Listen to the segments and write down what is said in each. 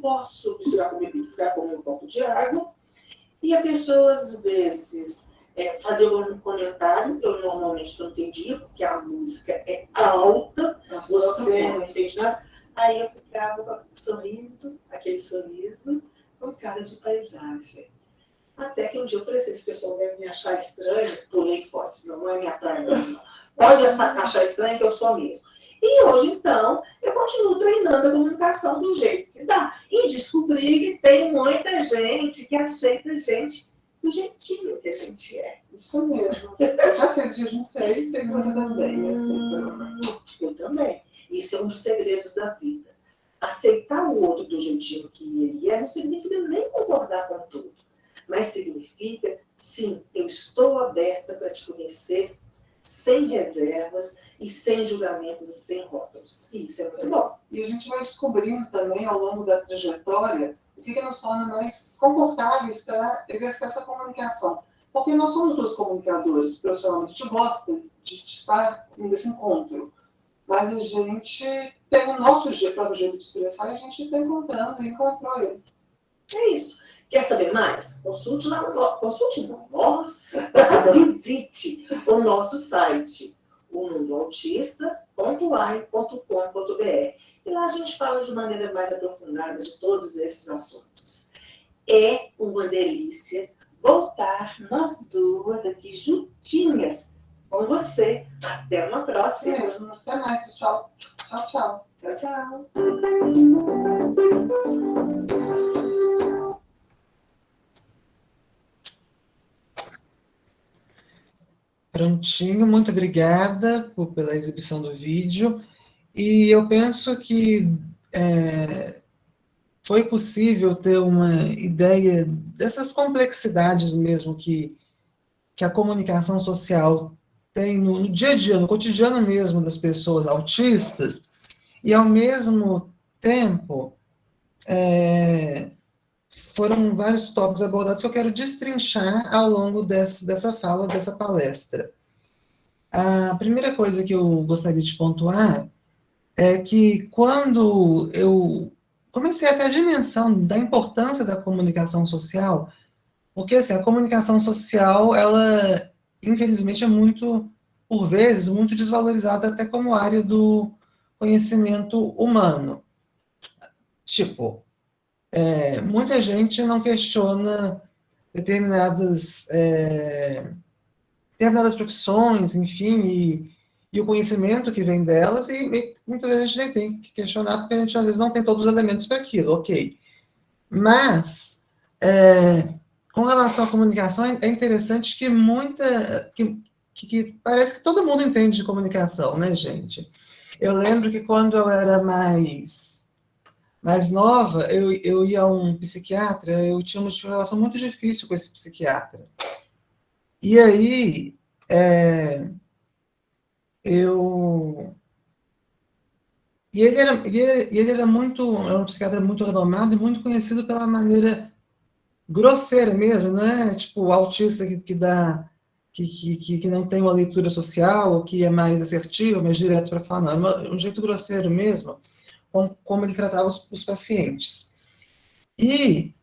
posso misturar com bebida, ficar com um copo de água. E a pessoa, às vezes, fazia um comentário, eu normalmente não entendia, porque a música é alta, você não entende nada. Aí eu ficava sorrindo, aquele sorriso, com cara de paisagem. Até que um dia eu falei assim, esse pessoal deve me achar estranho, pulei fora, senão não é minha praia, não. Pode achar estranho que eu sou mesmo. E hoje, então, eu continuo treinando a comunicação do jeito que dá. E descobri que tem muita gente que aceita a gente do jeitinho que a gente é. Isso mesmo. Eu já senti, não sei que você também, assim. Eu também. Isso é um dos segredos da vida. Aceitar o outro do jeitinho que ele é não significa nem concordar com tudo. Mas significa, sim, eu estou aberta para te conhecer sem reservas e sem julgamentos e sem rótulos. E isso é muito bom. E a gente vai descobrindo também, ao longo da trajetória, o que nos torna mais confortáveis para exercer essa comunicação. Porque nós somos dois comunicadores, profissionalmente. A gente gosta de estar nesse encontro. Mas a gente tem o nosso próprio jeito de expressar e a gente está encontrando e encontrou ele. É isso. Quer saber mais? Consulte visite o nosso site, omundoautista.ai.com.br. E lá a gente fala de maneira mais aprofundada de todos esses assuntos. É uma delícia voltar nós duas aqui juntinhas com você. Até uma próxima. Até mais, pessoal. Tchau, tchau. Tchau, tchau. Prontinho, muito obrigada pela exibição do vídeo. E eu penso que foi possível ter uma ideia dessas complexidades mesmo que a comunicação social tem no dia a dia, no cotidiano mesmo das pessoas autistas, e ao mesmo tempo foram vários tópicos abordados que eu quero destrinchar ao longo dessa fala, dessa palestra. A primeira coisa que eu gostaria de pontuar é que quando eu comecei a ter a dimensão da importância da comunicação social, porque assim, a comunicação social, ela infelizmente é muito, por vezes, muito desvalorizada até como área do conhecimento humano. Tipo, muita gente não questiona determinadas profissões, enfim, e o conhecimento que vem delas, e muitas vezes a gente nem tem que questionar, porque a gente às vezes não tem todos os elementos para aquilo, ok. Mas, com relação à comunicação, é interessante que que parece que todo mundo entende de comunicação, né, gente? Eu lembro que quando eu era mais nova, eu ia a um psiquiatra, eu tinha uma relação muito difícil com esse psiquiatra. E aí, E ele era um psiquiatra muito renomado e muito conhecido pela maneira grosseira mesmo, né? Tipo, o autista que não tem uma leitura social, ou que é mais assertivo, mais direto para falar, não. É um jeito grosseiro mesmo, como ele tratava os pacientes. E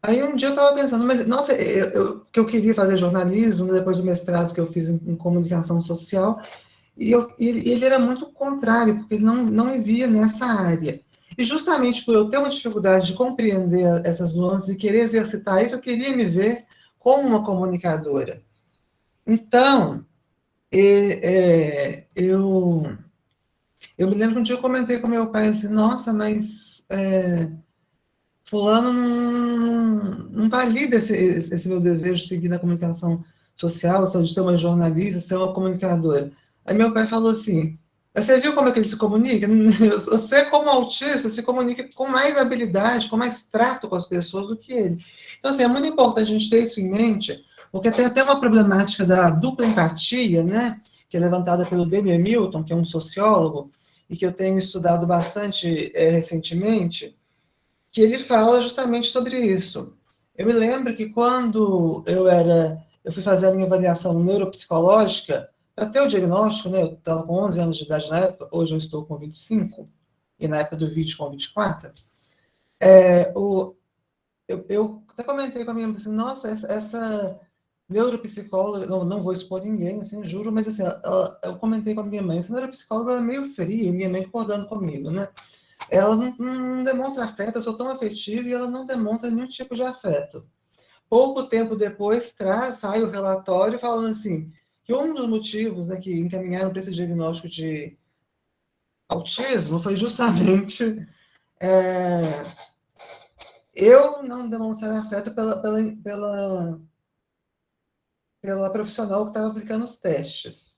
aí um dia eu estava pensando, mas, nossa, que eu queria fazer jornalismo, né, depois do mestrado que eu fiz em comunicação social, e ele era muito contrário, porque ele não me via nessa área. E justamente por eu ter uma dificuldade de compreender essas nuances e querer exercitar isso, eu queria me ver como uma comunicadora. Então, eu me lembro que um dia eu comentei com meu pai assim, nossa, mas fulano não valida esse meu desejo de seguir na comunicação social, de ser uma jornalista, ser uma comunicadora. Aí meu pai falou assim, você viu como é que ele se comunica? Você, como autista, se comunica com mais habilidade, com mais trato com as pessoas do que ele. Então, assim, é muito importante a gente ter isso em mente, porque tem até uma problemática da dupla empatia, né, que é levantada pelo Baby Milton, que é um sociólogo, e que eu tenho estudado bastante recentemente, que ele fala justamente sobre isso. Eu me lembro que quando eu fui fazer a minha avaliação neuropsicológica, para ter o diagnóstico, né, eu estava com 11 anos de idade na época, hoje eu estou com 25, e na época do vídeo com 24, eu até comentei com a minha mãe assim, nossa, essa neuropsicóloga, não vou expor ninguém, assim, juro, mas assim, eu comentei com a minha mãe, essa neuropsicóloga é meio fria, minha mãe concordando comigo, né? Ela não demonstra afeto, eu sou tão afetiva e ela não demonstra nenhum tipo de afeto. Pouco tempo depois, sai o relatório falando assim, que um dos motivos, né, que encaminharam para esse diagnóstico de autismo foi justamente eu não demonstrar afeto pela profissional que estava aplicando os testes.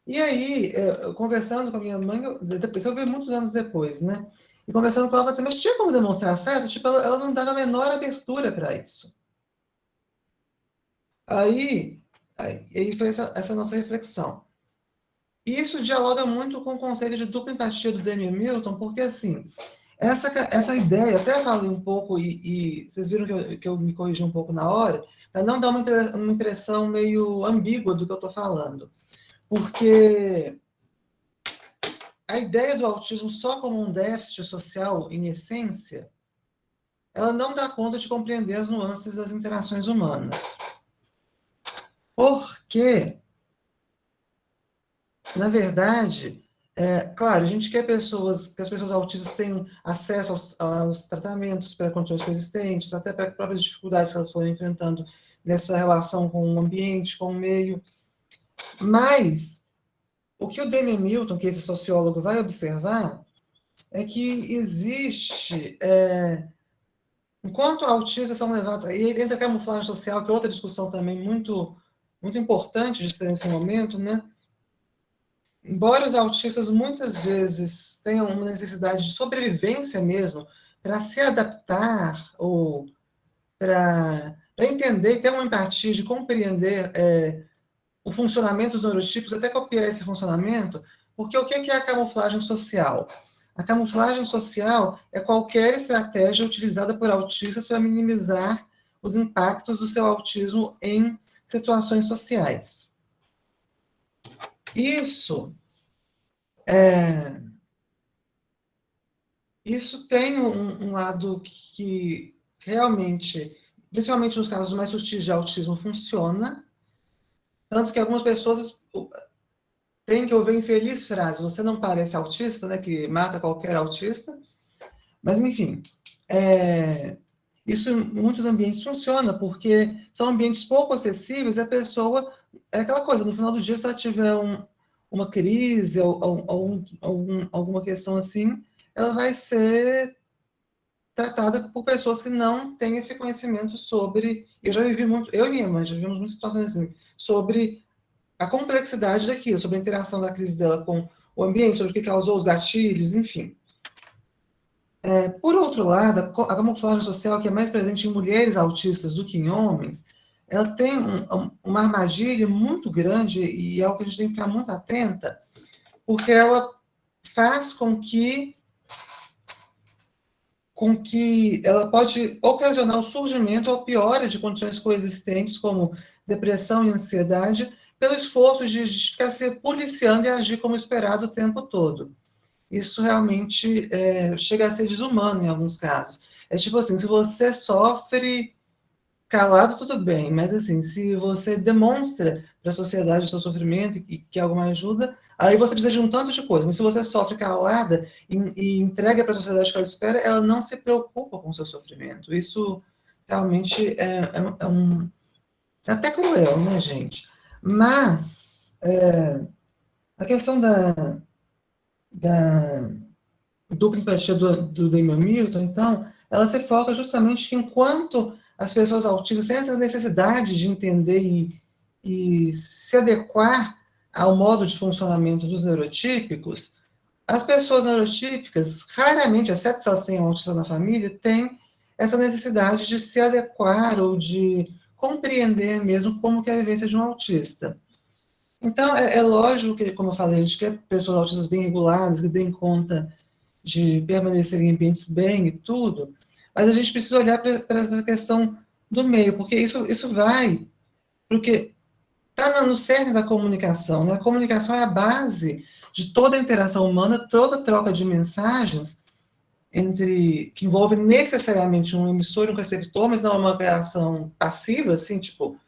E aí, conversando com a minha mãe, depois eu vi muitos anos depois, né? E conversando com ela, eu falei assim, mas tinha como demonstrar afeto? Tipo, ela não dava a menor abertura para isso. Aí foi essa nossa reflexão. Isso dialoga muito com o conceito de dupla empatia do Damian Milton, porque, assim, essa ideia, até falei um pouco, e vocês viram que eu me corrigi um pouco na hora, para não dar uma impressão meio ambígua do que eu estou falando. Porque a ideia do autismo só como um déficit social, em essência, ela não dá conta de compreender as nuances das interações humanas. Porque, na verdade, claro, a gente quer que as pessoas autistas tenham acesso aos tratamentos para condições coexistentes, até para próprias dificuldades que elas foram enfrentando nessa relação com o ambiente, com o meio. Mas o que o Damian Milton, que esse sociólogo, vai observar é que existe, enquanto autistas são levados, e entra a camuflagem social, que é outra discussão também muito, muito importante de ser nesse momento, né? Embora os autistas muitas vezes tenham uma necessidade de sobrevivência mesmo, para se adaptar ou para entender e ter uma empatia de compreender o funcionamento dos neurotipos, até copiar esse funcionamento, porque o que é a camuflagem social? A camuflagem social é qualquer estratégia utilizada por autistas para minimizar os impactos do seu autismo em situações sociais. Isso tem um lado que realmente, principalmente nos casos mais sutis de autismo, funciona, tanto que algumas pessoas têm que ouvir a infeliz frase, você não parece autista, né, que mata qualquer autista, mas enfim, isso em muitos ambientes funciona, porque são ambientes pouco acessíveis, e a pessoa, é aquela coisa, no final do dia, se ela tiver uma crise ou alguma questão assim, ela vai ser tratada por pessoas que não têm esse conhecimento sobre, eu já vivi muito, eu e minha mãe já vivemos muitas situações assim, sobre a complexidade daquilo, sobre a interação da crise dela com o ambiente, sobre o que causou os gatilhos, enfim. Por outro lado, a camuflagem social, que é mais presente em mulheres autistas do que em homens, ela tem uma armadilha muito grande, e é algo que a gente tem que ficar muito atenta, porque ela faz com que ela pode ocasionar o surgimento ou piora de condições coexistentes, como depressão e ansiedade, pelo esforço de ficar se policiando e agir como esperado o tempo todo. Isso realmente chega a ser desumano em alguns casos. É tipo assim, se você sofre calado, tudo bem, mas assim, se você demonstra para a sociedade o seu sofrimento e quer alguma ajuda, aí você precisa de um tanto de coisa. Mas se você sofre calada e entrega para a sociedade o que ela espera, ela não se preocupa com o seu sofrimento. Isso realmente é até cruel, né, gente? Mas a questão da dupla empatia do Damian Milton, então, ela se foca justamente que enquanto as pessoas autistas têm essa necessidade de entender e se adequar ao modo de funcionamento dos neurotípicos, as pessoas neurotípicas, raramente, exceto se elas têm um autista na família, têm essa necessidade de se adequar ou de compreender mesmo como que é a vivência de um autista. Então, é lógico que, como eu falei, a gente quer pessoas autistas bem reguladas, que deem conta de permanecer em ambientes bem e tudo, mas a gente precisa olhar para essa questão do meio, porque isso vai, porque está no cerne da comunicação, né? A comunicação é a base de toda a interação humana, toda troca de mensagens que envolve necessariamente um emissor e um receptor, mas não é uma reação passiva, assim, tipo,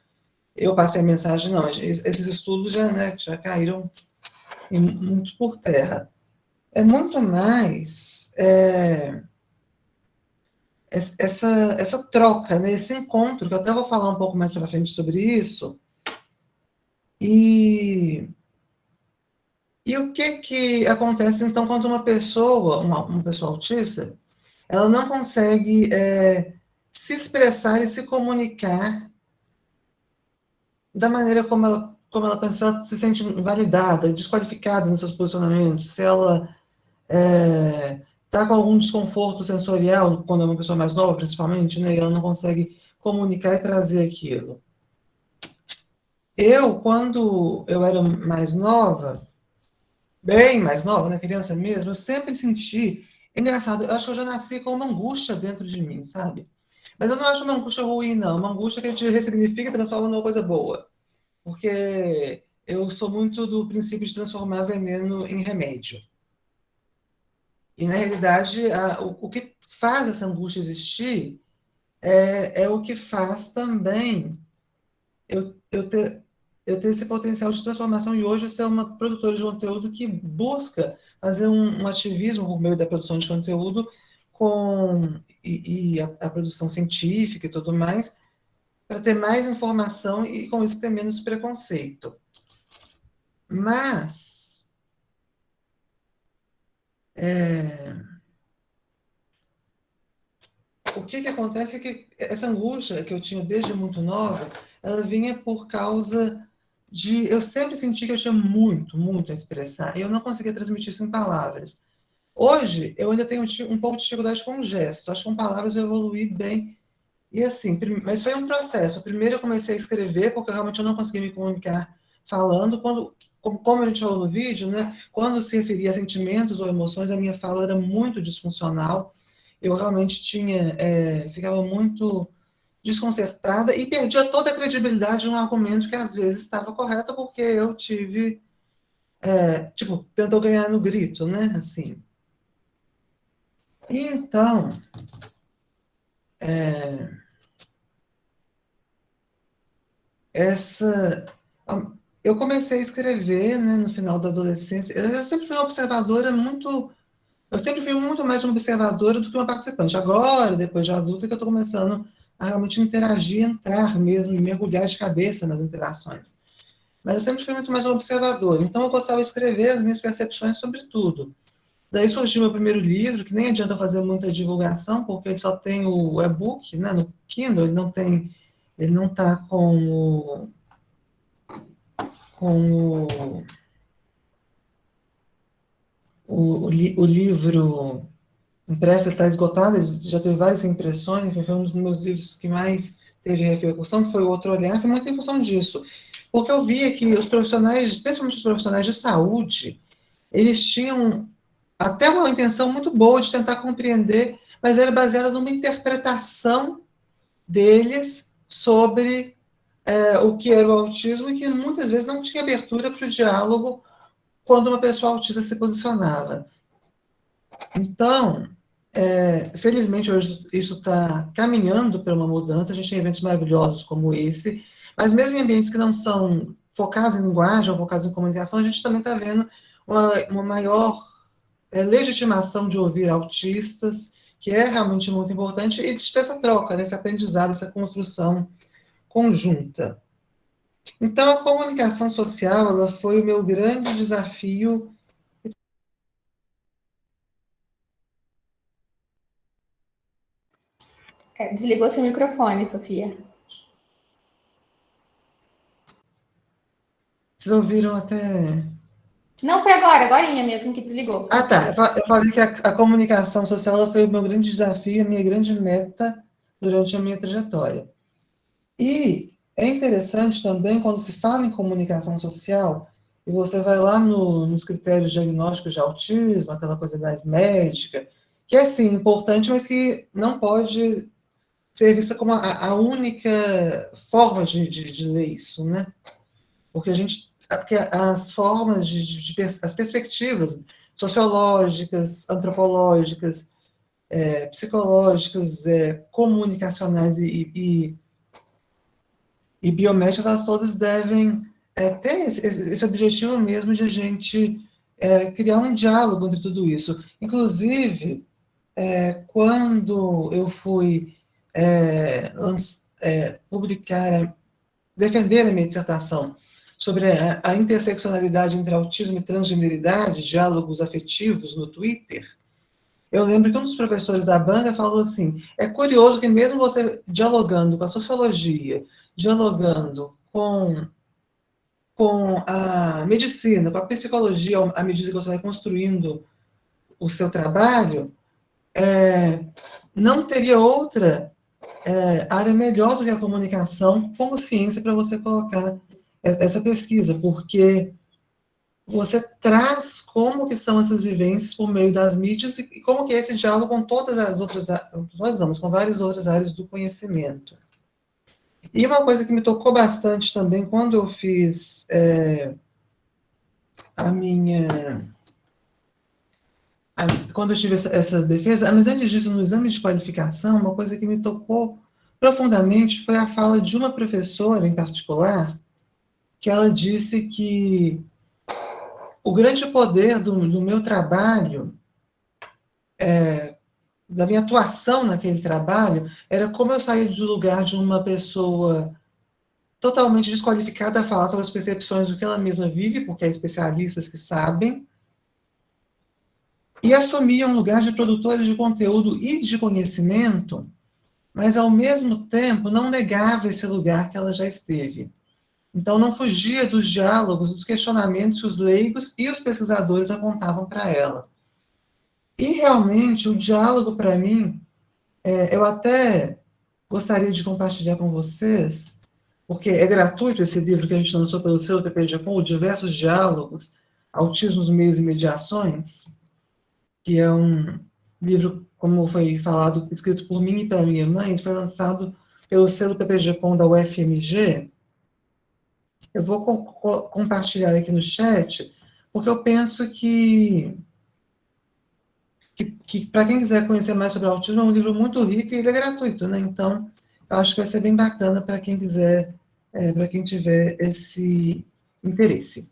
eu passei a mensagem, não. Esses estudos já, né, já caíram muito por terra. É muito mais essa troca, né, esse encontro, que eu até vou falar um pouco mais para frente sobre isso. E o que acontece, então, quando uma pessoa autista, ela não consegue se expressar e se comunicar da maneira como ela pensa, ela se sente invalidada, desqualificada nos seus posicionamentos, se ela está com algum desconforto sensorial, quando é uma pessoa mais nova, principalmente, né, e ela não consegue comunicar e trazer aquilo. Quando eu era mais nova, bem mais nova, né, criança mesmo, eu sempre senti, engraçado, eu acho que eu já nasci com uma angústia dentro de mim, sabe? Mas eu não acho uma angústia ruim, não, uma angústia que a gente ressignifica e transforma numa coisa boa. Porque eu sou muito do princípio de transformar veneno em remédio. E, na realidade, o que faz essa angústia existir é o que faz também eu ter esse potencial de transformação e hoje ser uma produtora de conteúdo que busca fazer um ativismo por meio da produção de conteúdo e a produção científica e tudo mais, para ter mais informação e, com isso, ter menos preconceito. Mas, o que acontece é que essa angústia que eu tinha desde muito nova, ela vinha por causa de... Eu sempre senti que eu tinha muito, muito a expressar, e eu não conseguia transmitir isso em palavras. Hoje, eu ainda tenho um pouco de dificuldade com gesto, acho que com palavras eu evoluí bem. E assim, mas foi um processo. Primeiro eu comecei a escrever, porque realmente eu não conseguia me comunicar falando. Como a gente falou no vídeo, né, quando se referia a sentimentos ou emoções, a minha fala era muito disfuncional. Eu realmente ficava muito desconcertada e perdia toda a credibilidade de um argumento que às vezes estava correto, porque eu tive, tentou ganhar no grito, né, assim. E então, eu comecei a escrever, né, no final da adolescência. Eu sempre fui uma observadora muito... Eu sempre fui muito mais uma observadora do que uma participante. Agora, depois de adulta, que eu estou começando a realmente interagir, entrar mesmo, mergulhar de cabeça nas interações. Mas eu sempre fui muito mais uma observadora. Então, eu gostava de escrever as minhas percepções sobre tudo. Daí surgiu meu primeiro livro, que nem adianta fazer muita divulgação, porque ele só tem o e-book, né, no Kindle, ele não está com o livro impresso, está esgotado, ele já teve várias impressões, enfim, foi um dos meus livros que mais teve repercussão, que foi o Outro Olhar, foi muito em função disso. Porque eu via que os profissionais, especialmente os profissionais de saúde, eles tinham até uma intenção muito boa de tentar compreender, mas era baseada numa interpretação deles sobre o que era o autismo e que muitas vezes não tinha abertura para o diálogo quando uma pessoa autista se posicionava. Então, felizmente, hoje isso está caminhando para uma mudança, a gente tem eventos maravilhosos como esse, mas mesmo em ambientes que não são focados em linguagem ou focados em comunicação, a gente também está vendo uma maior legitimação de ouvir autistas, que é realmente muito importante, e de ter essa troca, né, esse aprendizado, essa construção conjunta. Então, a comunicação social, ela foi o meu grande desafio. Desligou seu microfone, Sofia. Vocês ouviram até... Não, foi agorinha mesmo que desligou. Ah, tá. Eu falei que a comunicação social ela foi o meu grande desafio, a minha grande meta durante a minha trajetória. E é interessante também, quando se fala em comunicação social, e você vai lá nos critérios diagnósticos de autismo, aquela coisa mais médica, que é, sim, importante, mas que não pode ser vista como a única forma de ler isso, né? Porque porque as formas, as perspectivas sociológicas, antropológicas, psicológicas, comunicacionais e biomédicas, elas todas devem ter esse objetivo mesmo de a gente criar um diálogo entre tudo isso. Inclusive, quando eu fui defender a minha dissertação sobre a interseccionalidade entre autismo e transgeneridade, diálogos afetivos no Twitter, eu lembro que um dos professores da banca falou assim, é curioso que mesmo você dialogando com a sociologia, dialogando com a medicina, com a psicologia, à medida que você vai construindo o seu trabalho, não teria outra área melhor do que a comunicação como ciência para você colocar essa pesquisa, porque você traz como que são essas vivências por meio das mídias e como que é esse diálogo com todas as outras, com várias outras áreas do conhecimento. E uma coisa que me tocou bastante também, quando eu fiz quando eu tive essa defesa, mas antes disso, no exame de qualificação, uma coisa que me tocou profundamente foi a fala de uma professora em particular, que ela disse que o grande poder do meu trabalho, da minha atuação naquele trabalho, era como eu saía do lugar de uma pessoa totalmente desqualificada a falar sobre as percepções do que ela mesma vive, porque há especialistas que sabem, e assumia um lugar de produtora de conteúdo e de conhecimento, mas, ao mesmo tempo, não negava esse lugar que ela já esteve. Então, não fugia dos diálogos, dos questionamentos que os leigos e os pesquisadores apontavam para ela. E, realmente, o diálogo, para mim, eu até gostaria de compartilhar com vocês, porque é gratuito esse livro que a gente lançou pelo selo PPG-Com, Diversos Diálogos, Autismos, Meios e Mediações, que é um livro, como foi falado, escrito por mim e pela minha mãe, foi lançado pelo selo PPG-Com da UFMG. Eu vou compartilhar aqui no chat, porque eu penso que para quem quiser conhecer mais sobre autismo, é um livro muito rico e ele é gratuito, né? Então, eu acho que vai ser bem bacana para quem quiser, para quem tiver esse interesse.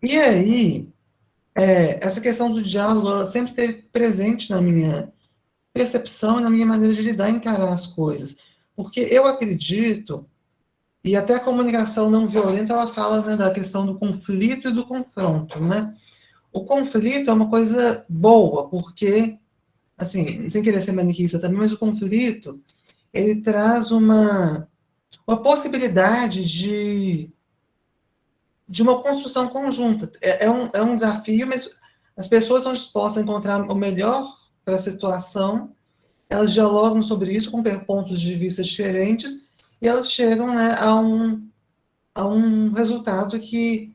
E aí, essa questão do diálogo, ela sempre esteve presente na minha percepção e na minha maneira de lidar e encarar as coisas. Porque eu acredito, e até a comunicação não violenta, ela fala, né, da questão do conflito e do confronto, né? O conflito é uma coisa boa, porque, assim, sem querer ser maniqueísta também, mas o conflito, ele traz uma possibilidade de uma construção conjunta. É um desafio, mas as pessoas são dispostas a encontrar o melhor para a situação, elas dialogam sobre isso com pontos de vista diferentes, e elas chegam, né, a um resultado que,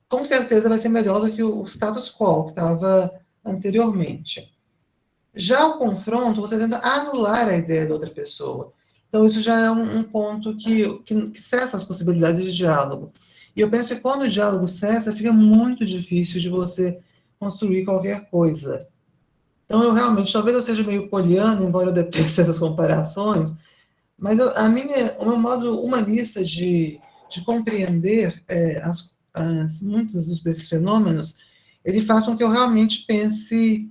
com certeza, vai ser melhor do que o status quo que estava anteriormente. Já o confronto, você tenta anular a ideia da outra pessoa. Então, isso já é um ponto que cessa as possibilidades de diálogo. E eu penso que quando o diálogo cessa, fica muito difícil de você construir qualquer coisa. Então, eu realmente, talvez eu seja meio poliana, embora eu deteste essas comparações, mas o meu modo humanista de compreender muitos desses fenômenos, ele faz com que eu realmente pense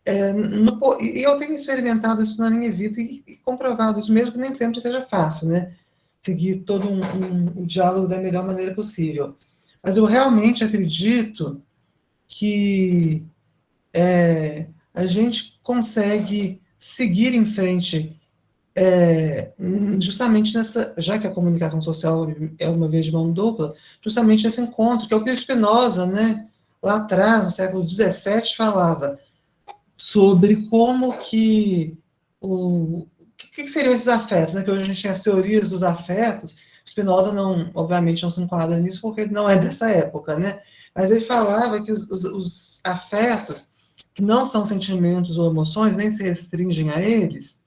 e eu tenho experimentado isso na minha vida e comprovado isso, mesmo que nem sempre seja fácil, né? Seguir todo o diálogo da melhor maneira possível. Mas eu realmente acredito que a gente consegue seguir em frente justamente nessa, já que a comunicação social é uma via de mão dupla, justamente nesse encontro, que é o que o Spinoza, né, lá atrás, no século XVII, falava sobre como que seriam esses afetos, né? Que hoje a gente tem as teorias dos afetos. Spinoza, obviamente, não se enquadra nisso, porque ele não é dessa época, né? Mas ele falava que os afetos, que não são sentimentos ou emoções, nem se restringem a eles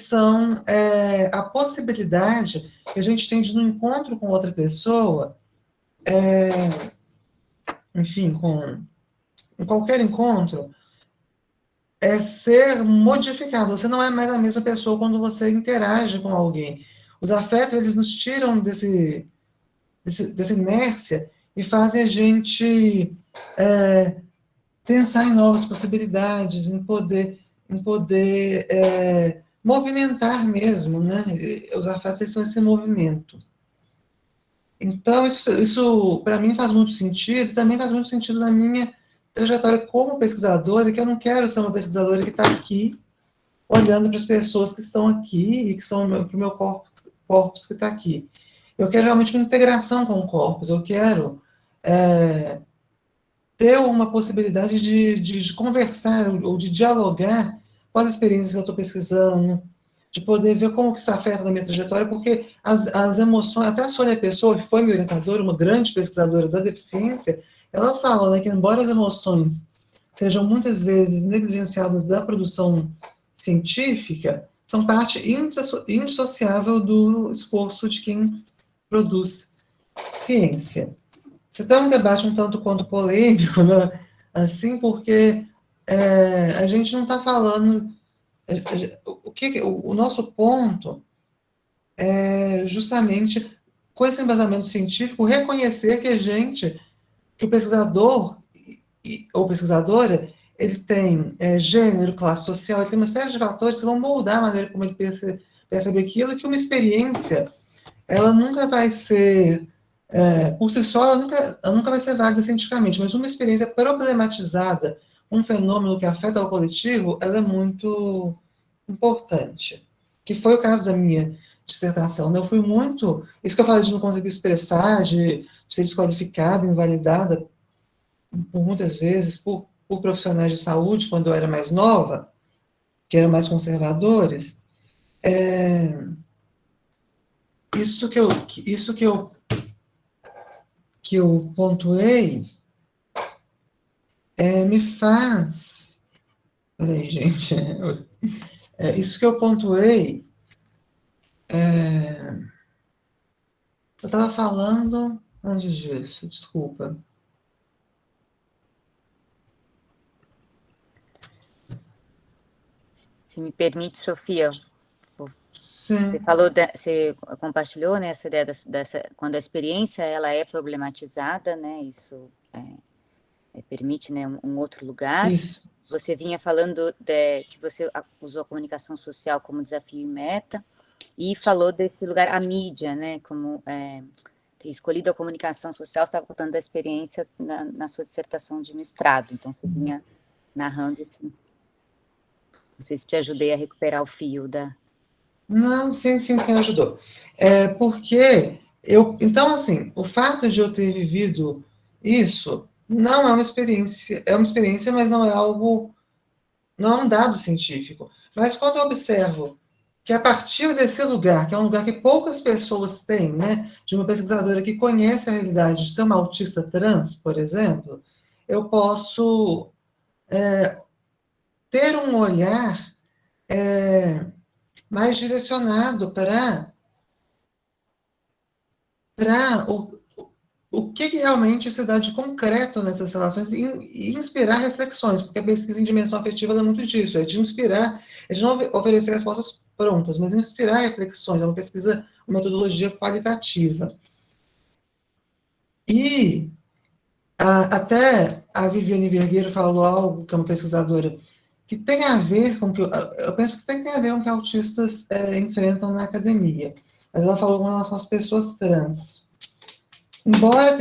são a possibilidade que a gente tem de, no encontro com outra pessoa, enfim, em qualquer encontro, é ser modificado. Você não é mais a mesma pessoa quando você interage com alguém. Os afetos, eles nos tiram dessa inércia e fazem a gente pensar em novas possibilidades, em poder movimentar mesmo, né? Os afetos, eles são esse movimento. Então, isso para mim faz muito sentido, também faz muito sentido na minha trajetória como pesquisadora, que eu não quero ser uma pesquisadora que está aqui, olhando para as pessoas que estão aqui e que são para o meu corpus que está aqui. Eu quero realmente uma integração com o corpus, eu quero ter uma possibilidade de conversar ou de dialogar com as experiências que eu estou pesquisando, de poder ver como que isso afeta na minha trajetória, porque as emoções, até a Sônia Pessoa, que foi minha orientadora, uma grande pesquisadora da deficiência, ela fala, né, que embora as emoções sejam muitas vezes negligenciadas da produção científica, são parte indissociável do esforço de quem produz ciência. Você tem um debate um tanto quanto polêmico, né? Assim, porque a gente não está falando... O nosso ponto é justamente, com esse embasamento científico, reconhecer que o pesquisador ou pesquisadora, ele tem gênero, classe social, ele tem uma série de fatores que vão moldar a maneira como ele percebe aquilo, que uma experiência, ela nunca vai ser... por si só, ela nunca vai ser válida cientificamente, mas uma experiência problematizada, um fenômeno que afeta o coletivo, ela é muito importante. Que foi o caso da minha dissertação. Né? Eu fui muito... Isso que eu falei de não conseguir expressar, de ser desqualificada, invalidada, por muitas vezes, por profissionais de saúde, quando eu era mais nova, que eram mais conservadores. Isso que eu pontuei me faz... Peraí, gente. Isso que eu pontuei... eu estava falando antes disso, desculpa. Se me permite, Sofia, Sim. você compartilhou, né, essa ideia quando a experiência ela é problematizada, né, isso permite, né, um outro lugar. Isso. Você vinha falando que você usou a comunicação social como desafio e meta, e falou desse lugar, a mídia, né, como ter escolhido a comunicação social, estava contando da experiência na sua dissertação de mestrado, então você vinha narrando isso. Não sei se te ajudei a recuperar o fio da... Não, sim, ajudou. Porque então, assim, o fato de eu ter vivido isso não é uma experiência, mas não é algo, não é um dado científico. Mas quando eu observo que a partir desse lugar, que é um lugar que poucas pessoas têm, né, de uma pesquisadora que conhece a realidade de ser uma autista trans, por exemplo, eu posso ter um olhar mais direcionado para o que realmente se dá de concreto nessas relações e inspirar reflexões, porque a pesquisa em dimensão afetiva é muito disso, é de inspirar, é de não oferecer respostas prontas, mas inspirar reflexões, é uma pesquisa, uma metodologia qualitativa. E até a Viviane Vergueiro falou algo, que é uma pesquisadora, que tem a ver com que... Eu penso que tem a ver com o que autistas enfrentam na academia. Mas ela falou com relação às pessoas trans. Embora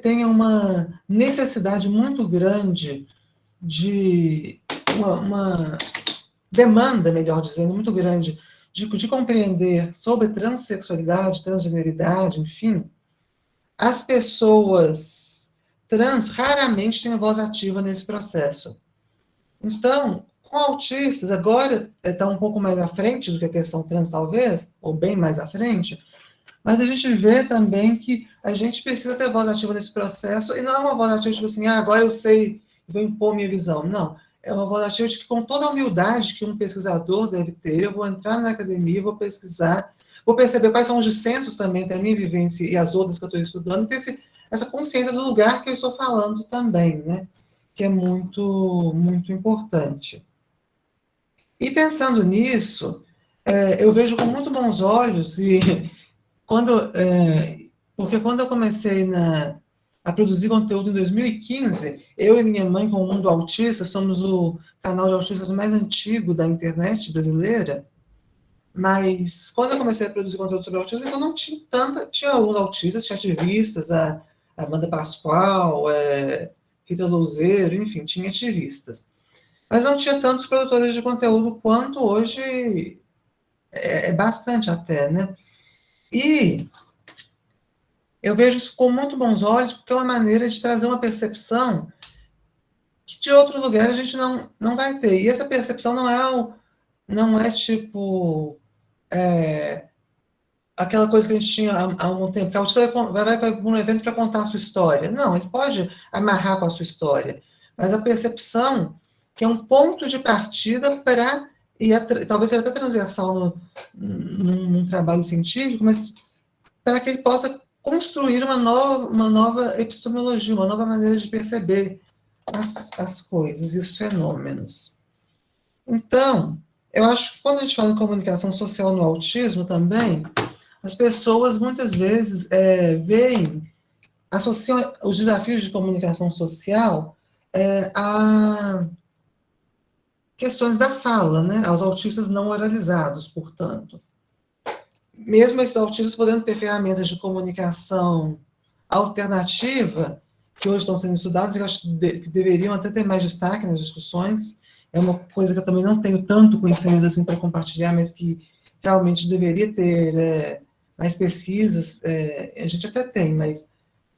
tenha uma necessidade muito grande de... uma demanda, melhor dizendo, muito grande, de compreender sobre transexualidade, transgeneridade, enfim, as pessoas trans raramente têm voz ativa nesse processo. Então, com autistas, agora está um pouco mais à frente do que a questão trans, talvez, ou bem mais à frente, mas a gente vê também que a gente precisa ter voz ativa nesse processo, e não é uma voz ativa tipo assim, agora eu sei, vou impor minha visão. Não, é uma voz ativa de que, com toda a humildade que um pesquisador deve ter, eu vou entrar na academia, vou pesquisar, vou perceber quais são os dissensos também entre a minha vivência e as outras que eu estou estudando, ter essa consciência do lugar que eu estou falando também, né? Que é muito, muito importante. E pensando nisso, eu vejo com muito bons olhos, porque quando eu comecei a produzir conteúdo em 2015, eu e minha mãe, com o Mundo Autista, somos o canal de autistas mais antigo da internet brasileira, mas quando eu comecei a produzir conteúdo sobre autismo, então não tinha tinha alguns autistas, tinha ativistas, a Amanda Pascoal, Rita Louzeiro, enfim, tinha ativistas. Mas não tinha tantos produtores de conteúdo quanto hoje, bastante até, né? E eu vejo isso com muito bons olhos, porque é uma maneira de trazer uma percepção que de outro lugar a gente não vai ter. E essa percepção não é tipo aquela coisa que a gente tinha há algum tempo, que você vai para um evento para contar a sua história. Não, ele pode amarrar com a sua história, mas a percepção que é um ponto de partida para, talvez seja até transversal num trabalho científico, mas para que ele possa construir uma nova epistemologia, uma nova maneira de perceber as coisas e os fenômenos. Então, eu acho que quando a gente fala em comunicação social no autismo também, as pessoas muitas vezes associam os desafios de comunicação social a questões da fala, né? Aos autistas não oralizados, portanto. Mesmo esses autistas podendo ter ferramentas de comunicação alternativa, que hoje estão sendo estudadas, e eu acho que deveriam até ter mais destaque nas discussões. É uma coisa que eu também não tenho tanto conhecimento assim para compartilhar, mas que realmente deveria ter mais pesquisas. A gente até tem, mas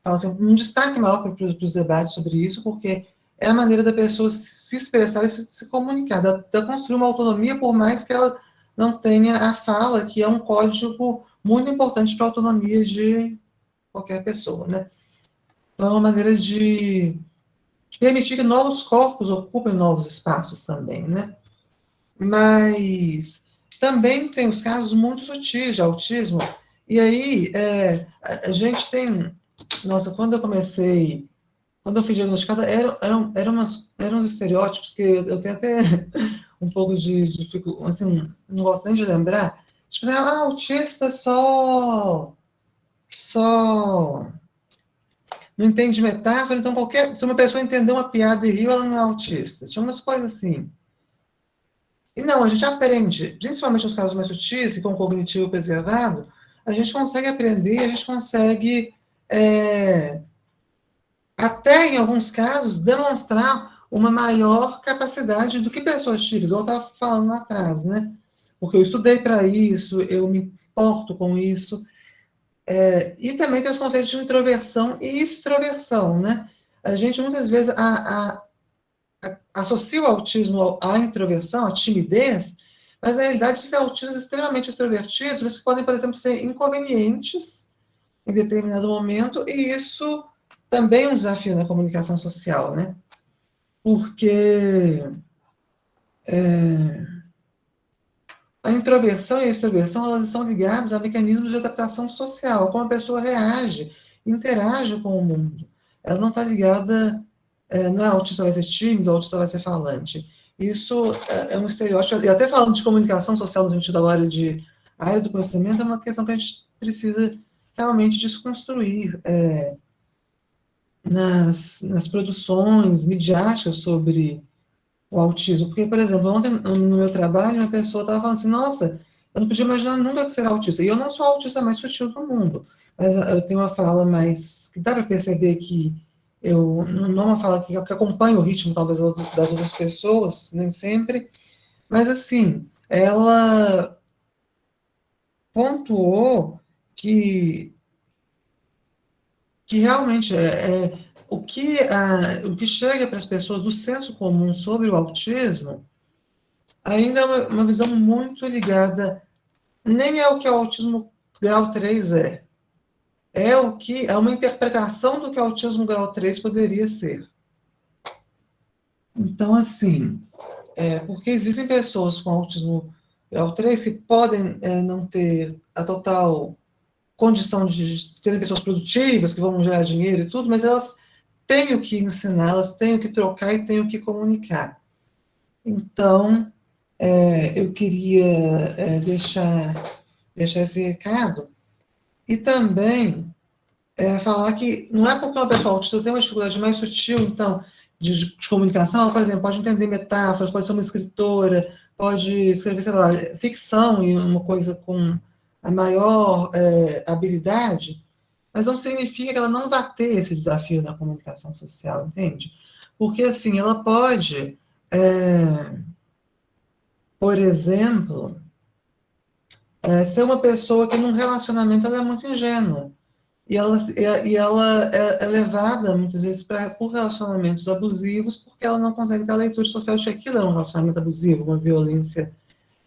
assim, um destaque maior para os debates sobre isso, porque é a maneira da pessoa se expressar e se comunicar, da construir uma autonomia, por mais que ela não tenha a fala, que é um código muito importante para a autonomia de qualquer pessoa, né? Então, é uma maneira de permitir que novos corpos ocupem novos espaços também, né? Mas também tem os casos muito sutis de autismo, e aí a gente tem... Nossa, quando eu fui diagnosticada, eram uns estereótipos que eu tenho até um pouco de dificuldade, assim, não gosto nem de lembrar. Tipo, autista só não entende metáfora, então se uma pessoa entender uma piada e riu, ela não é autista. Tinha umas coisas assim. E não, a gente aprende, principalmente nos casos mais sutis e com cognitivo preservado, a gente consegue aprender, a gente consegue, até em alguns casos, demonstrar uma maior capacidade do que pessoas típicas, igual eu estava falando lá atrás, né? Porque eu estudei para isso, eu me importo com isso. E também tem os conceitos de introversão e extroversão, né? A gente muitas vezes associa o autismo à introversão, à timidez, mas na realidade são autistas extremamente extrovertidos, mas que podem, por exemplo, ser inconvenientes em determinado momento, e isso também é um desafio na comunicação social, né? Porque a introversão e a extroversão, elas estão ligadas a mecanismos de adaptação social, como a pessoa reage, interage com o mundo. Ela não está ligada, não é autista vai ser tímido, autista vai ser falante. Isso é um estereótipo, e até falando de comunicação social no sentido agora de área do conhecimento, é uma questão que a gente precisa realmente desconstruir nas produções midiáticas sobre o autismo. Porque, por exemplo, ontem no meu trabalho, uma pessoa estava falando assim, nossa, eu não podia imaginar nunca que ser autista. E eu não sou a autista mais sutil do mundo, mas eu tenho uma fala mais... que dá para perceber que eu não é uma fala que acompanha o ritmo, talvez, das outras pessoas, nem sempre, mas, assim, ela pontuou que realmente o que chega para as pessoas do senso comum sobre o autismo ainda é uma visão muito ligada, nem é o que o autismo grau 3 é uma interpretação do que o autismo grau 3 poderia ser. Então, assim, porque existem pessoas com autismo grau 3 que podem não ter a total condição de serem pessoas produtivas, que vão gerar dinheiro e tudo, mas elas têm o que ensinar, elas têm o que trocar e têm o que comunicar. Então, eu queria deixar esse recado e também falar que não é porque uma pessoa autista tem uma dificuldade mais sutil, então, de comunicação, ela, por exemplo, pode entender metáforas, pode ser uma escritora, pode escrever, sei lá, ficção e uma coisa com a maior habilidade, mas não significa que ela não vá ter esse desafio na comunicação social, entende? Porque, assim, ela pode, por exemplo, ser uma pessoa que num relacionamento ela é muito ingênua. E ela é levada, muitas vezes, por relacionamentos abusivos, porque ela não consegue ter a leitura social de que aquilo é um relacionamento abusivo, uma violência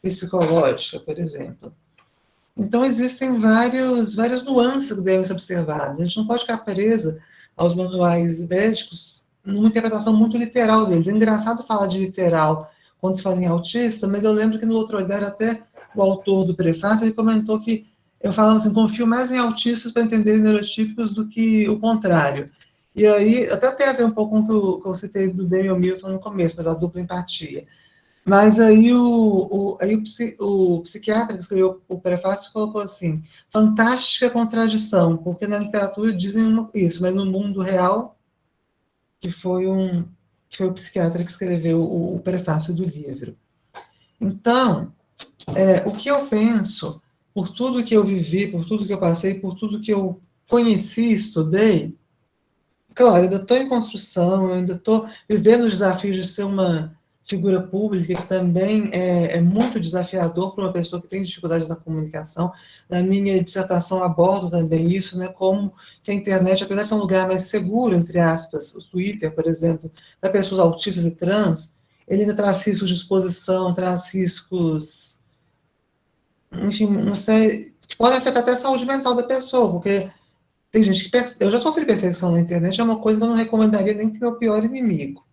psicológica, por exemplo. Então, existem várias nuances que devem ser observadas. A gente não pode ficar presa aos manuais médicos numa interpretação muito literal deles. É engraçado falar de literal quando se fala em autista, mas eu lembro que no outro olhar, até o autor do prefácio, ele comentou que eu falava assim, confio mais em autistas para entenderem neurotípicos do que o contrário. E aí, até tem a ver um pouco com o que eu citei do Daniel Milton no começo, da dupla empatia. Mas aí o psiquiatra que escreveu o prefácio colocou assim, fantástica contradição, porque na literatura dizem isso, mas no mundo real, que foi o psiquiatra que escreveu o prefácio do livro. Então, o que eu penso, por tudo que eu vivi, por tudo que eu passei, por tudo que eu conheci, estudei, claro, eu ainda estou em construção, eu ainda estou vivendo os desafios de ser uma figura pública, que também é muito desafiador para uma pessoa que tem dificuldades na comunicação. Na minha dissertação abordo também isso, né, como que a internet, apesar de ser um lugar mais seguro, entre aspas, o Twitter, por exemplo, para pessoas autistas e trans, ele ainda traz riscos de exposição, traz riscos, enfim, não sei, que podem afetar até a saúde mental da pessoa, porque tem gente que... Eu já sofri perseguição na internet, é uma coisa que eu não recomendaria nem para o meu pior inimigo.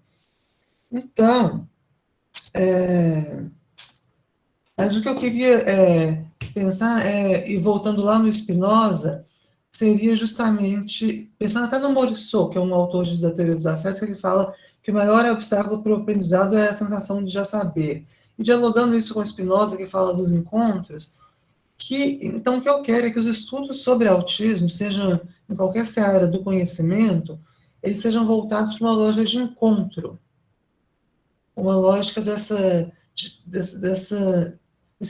Então, mas o que eu queria pensar, e voltando lá no Spinoza, seria justamente, pensando até no Morisot, que é um autor da teoria dos afetos, ele fala que o maior obstáculo para o aprendizado é a sensação de já saber. E dialogando isso com Spinoza, que fala dos encontros, então o que eu quero é que os estudos sobre autismo, sejam em qualquer área do conhecimento, eles sejam voltados para uma lógica de encontro, uma lógica desse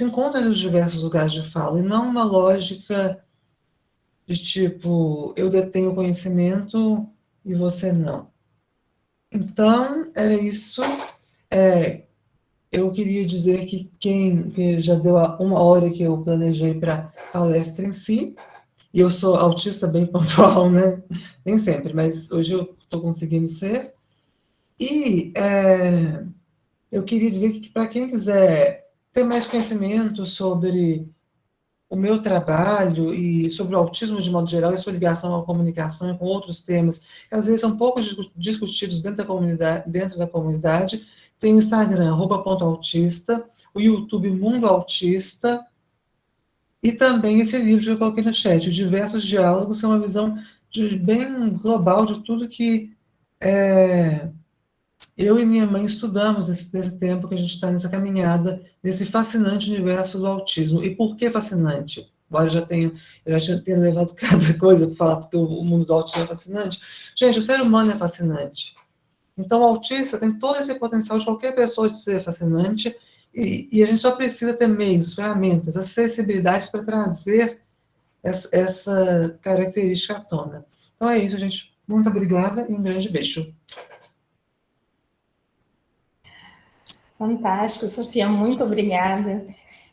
encontro dos diversos lugares de fala, e não uma lógica de tipo, eu detenho conhecimento e você não. Então, era isso. Eu queria dizer que que já deu 1 hora que eu planejei para a palestra em si, e eu sou autista bem pontual, né? Nem sempre, mas hoje eu estou conseguindo ser. E eu queria dizer que para quem quiser ter mais conhecimento sobre o meu trabalho e sobre o autismo de modo geral e sua ligação à comunicação e com outros temas, que às vezes são pouco discutidos dentro da comunidade, tem o Instagram, @autista, o YouTube Mundo Autista, e também esse livro que eu coloquei no chat, Diversos Diálogos, que é uma visão bem global de tudo que eu e minha mãe estudamos nesse tempo que a gente está nessa caminhada, nesse fascinante universo do autismo. E por que fascinante? Embora eu já tenha levado cada coisa para falar porque o mundo do autismo é fascinante. Gente, o ser humano é fascinante. Então, o autista tem todo esse potencial de qualquer pessoa de ser fascinante, e a gente só precisa ter meios, ferramentas, acessibilidades para trazer essa característica à tona. Então é isso, gente. Muito obrigada e um grande beijo. Fantástico, Sofia, muito obrigada.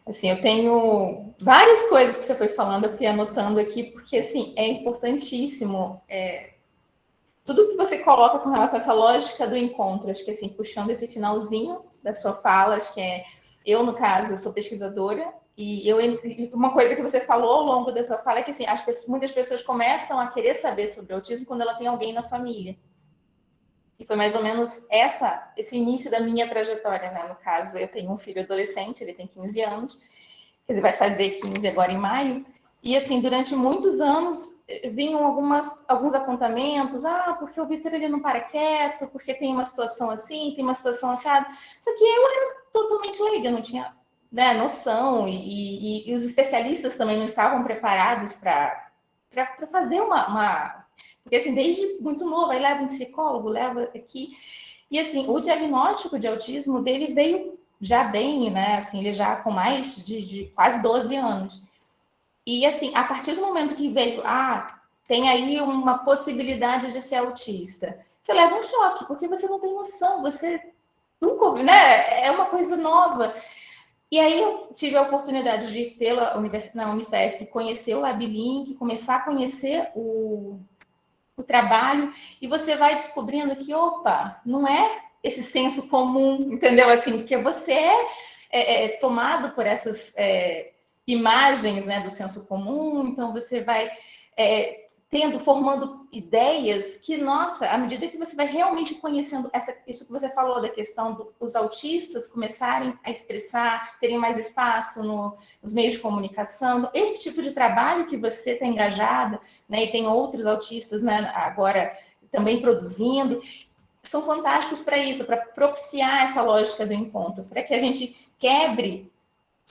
Assim, eu tenho várias coisas que você foi falando, eu fui anotando aqui, porque, assim, é importantíssimo tudo que você coloca com relação a essa lógica do encontro. Acho que, assim, puxando esse finalzinho da sua fala, acho que eu, no caso, eu sou pesquisadora, e uma coisa que você falou ao longo da sua fala é que, assim, muitas pessoas começam a querer saber sobre o autismo quando ela tem alguém na família. E foi mais ou menos esse início da minha trajetória, né? No caso, eu tenho um filho adolescente, ele tem 15 anos, quer dizer, vai fazer 15 agora em maio, E, assim, durante muitos anos, vinham alguns apontamentos, porque o Vitor ele não para quieto, porque tem uma situação assim, tem uma situação assada. Só que eu era totalmente leiga, não tinha, né, noção, e os especialistas também não estavam preparados para fazer uma... Porque, assim, desde muito novo, aí leva um psicólogo, leva aqui... E, assim, o diagnóstico de autismo dele veio já bem, né, assim, ele já com mais de quase 12 anos. E, assim, a partir do momento que veio, tem aí uma possibilidade de ser autista, você leva um choque, porque você não tem noção, você nunca ouviu, né? É uma coisa nova. E aí eu tive a oportunidade de ir na Unifesp, conhecer o LabLink, começar a conhecer o trabalho, e você vai descobrindo que, opa, não é esse senso comum, entendeu? Assim, porque você é tomado por essas imagens, né, do senso comum, então você vai formando ideias que, nossa, à medida que você vai realmente conhecendo isso que você falou da questão dos autistas começarem a expressar, terem mais espaço nos meios de comunicação, esse tipo de trabalho que você está engajada, né, e tem outros autistas, né, agora também produzindo, são fantásticos para isso, para propiciar essa lógica do encontro, para que a gente quebre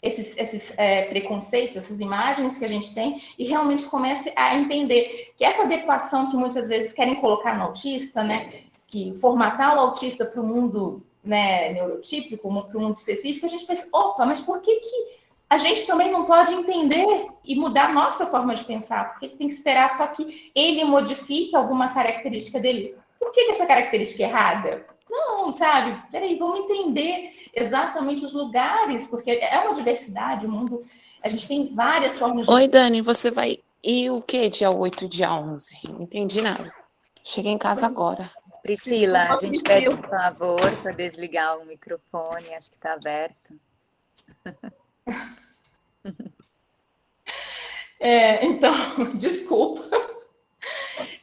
esses preconceitos, essas imagens que a gente tem, e realmente comece a entender que essa adequação que muitas vezes querem colocar no autista, né, que formatar o autista para o mundo, né, neurotípico, para o mundo específico, a gente pensa, opa, mas por que a gente também não pode entender e mudar a nossa forma de pensar? Porque ele tem que esperar só que ele modifique alguma característica dele. Por que essa característica é errada? Não, sabe? Peraí, vamos entender exatamente os lugares, porque é uma diversidade, o mundo, a gente tem várias formas de... Oi, Dani, você vai ir o quê dia 8 e dia 11? Não entendi nada. Cheguei em casa agora. Priscila, Desculpa, a gente Priscila. pede um favor para desligar o microfone, acho que está aberto. Então, desculpa.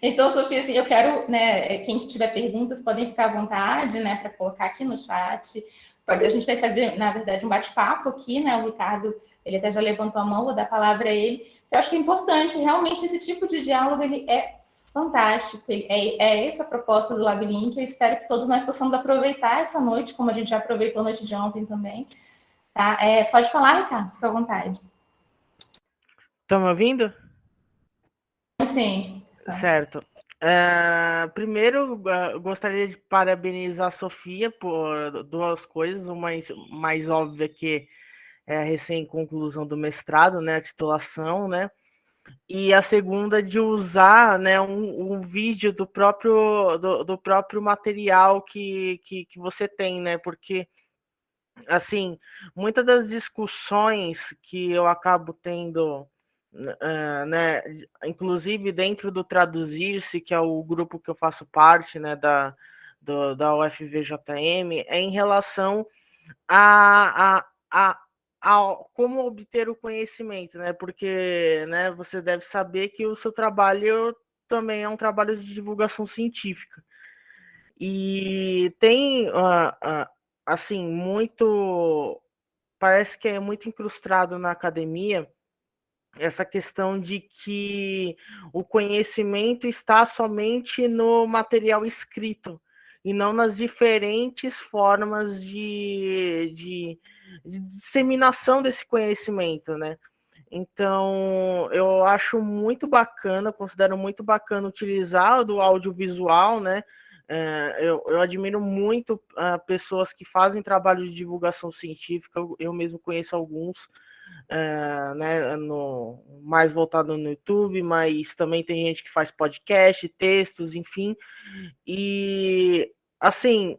Então, Sofia, assim, eu quero, né, quem tiver perguntas, podem ficar à vontade, né, para colocar aqui no chat. A gente vai fazer, na verdade, um bate-papo aqui, né, o Ricardo, ele até já levantou a mão, vou dar a palavra a ele. Eu acho que é importante, realmente, esse tipo de diálogo, ele é fantástico, é essa a proposta do LabLink, eu espero que todos nós possamos aproveitar essa noite, como a gente já aproveitou a noite de ontem também, tá? Pode falar, Ricardo, fica à vontade. Estão me ouvindo? Sim. Certo. Primeiro, gostaria de parabenizar a Sofia por duas coisas. Uma mais óbvia, que é a recém-conclusão do mestrado, né, a titulação, né? E a segunda, de usar, né, um vídeo do próprio material que você tem, né? Porque, assim, muitas das discussões que eu acabo tendo, né, inclusive dentro do Traduzir-se, que é o grupo que eu faço parte, né, da UFVJM, é em relação a como obter o conhecimento, né? Porque, né, você deve saber que o seu trabalho também é um trabalho de divulgação científica. E tem, assim, muito... Parece que é muito incrustado na academia essa questão de que o conhecimento está somente no material escrito e não nas diferentes formas de disseminação desse conhecimento, né? Então, eu acho muito bacana, considero muito bacana utilizar do audiovisual, né? Eu admiro muito pessoas que fazem trabalho de divulgação científica, eu mesmo conheço alguns, né, mais voltado no YouTube, mas também tem gente que faz podcast, textos, enfim. E, assim,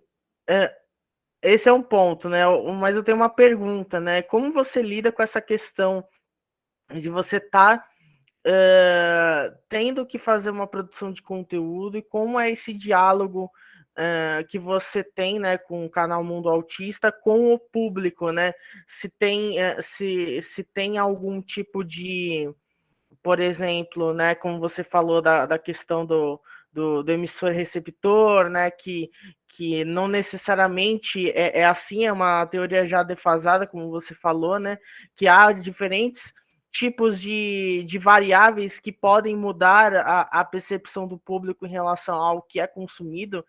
esse é um ponto, né? Mas eu tenho uma pergunta, né? Como você lida com essa questão de você estar tendo que fazer uma produção de conteúdo, e como é esse diálogo que você tem, né, com o canal Mundo Autista, com o público, né? Se tem algum tipo de, por exemplo, né, como você falou da questão do emissor receptor, né, que não necessariamente é assim, é uma teoria já defasada, como você falou, né, que há diferentes tipos de variáveis que podem mudar a percepção do público em relação ao que é consumido.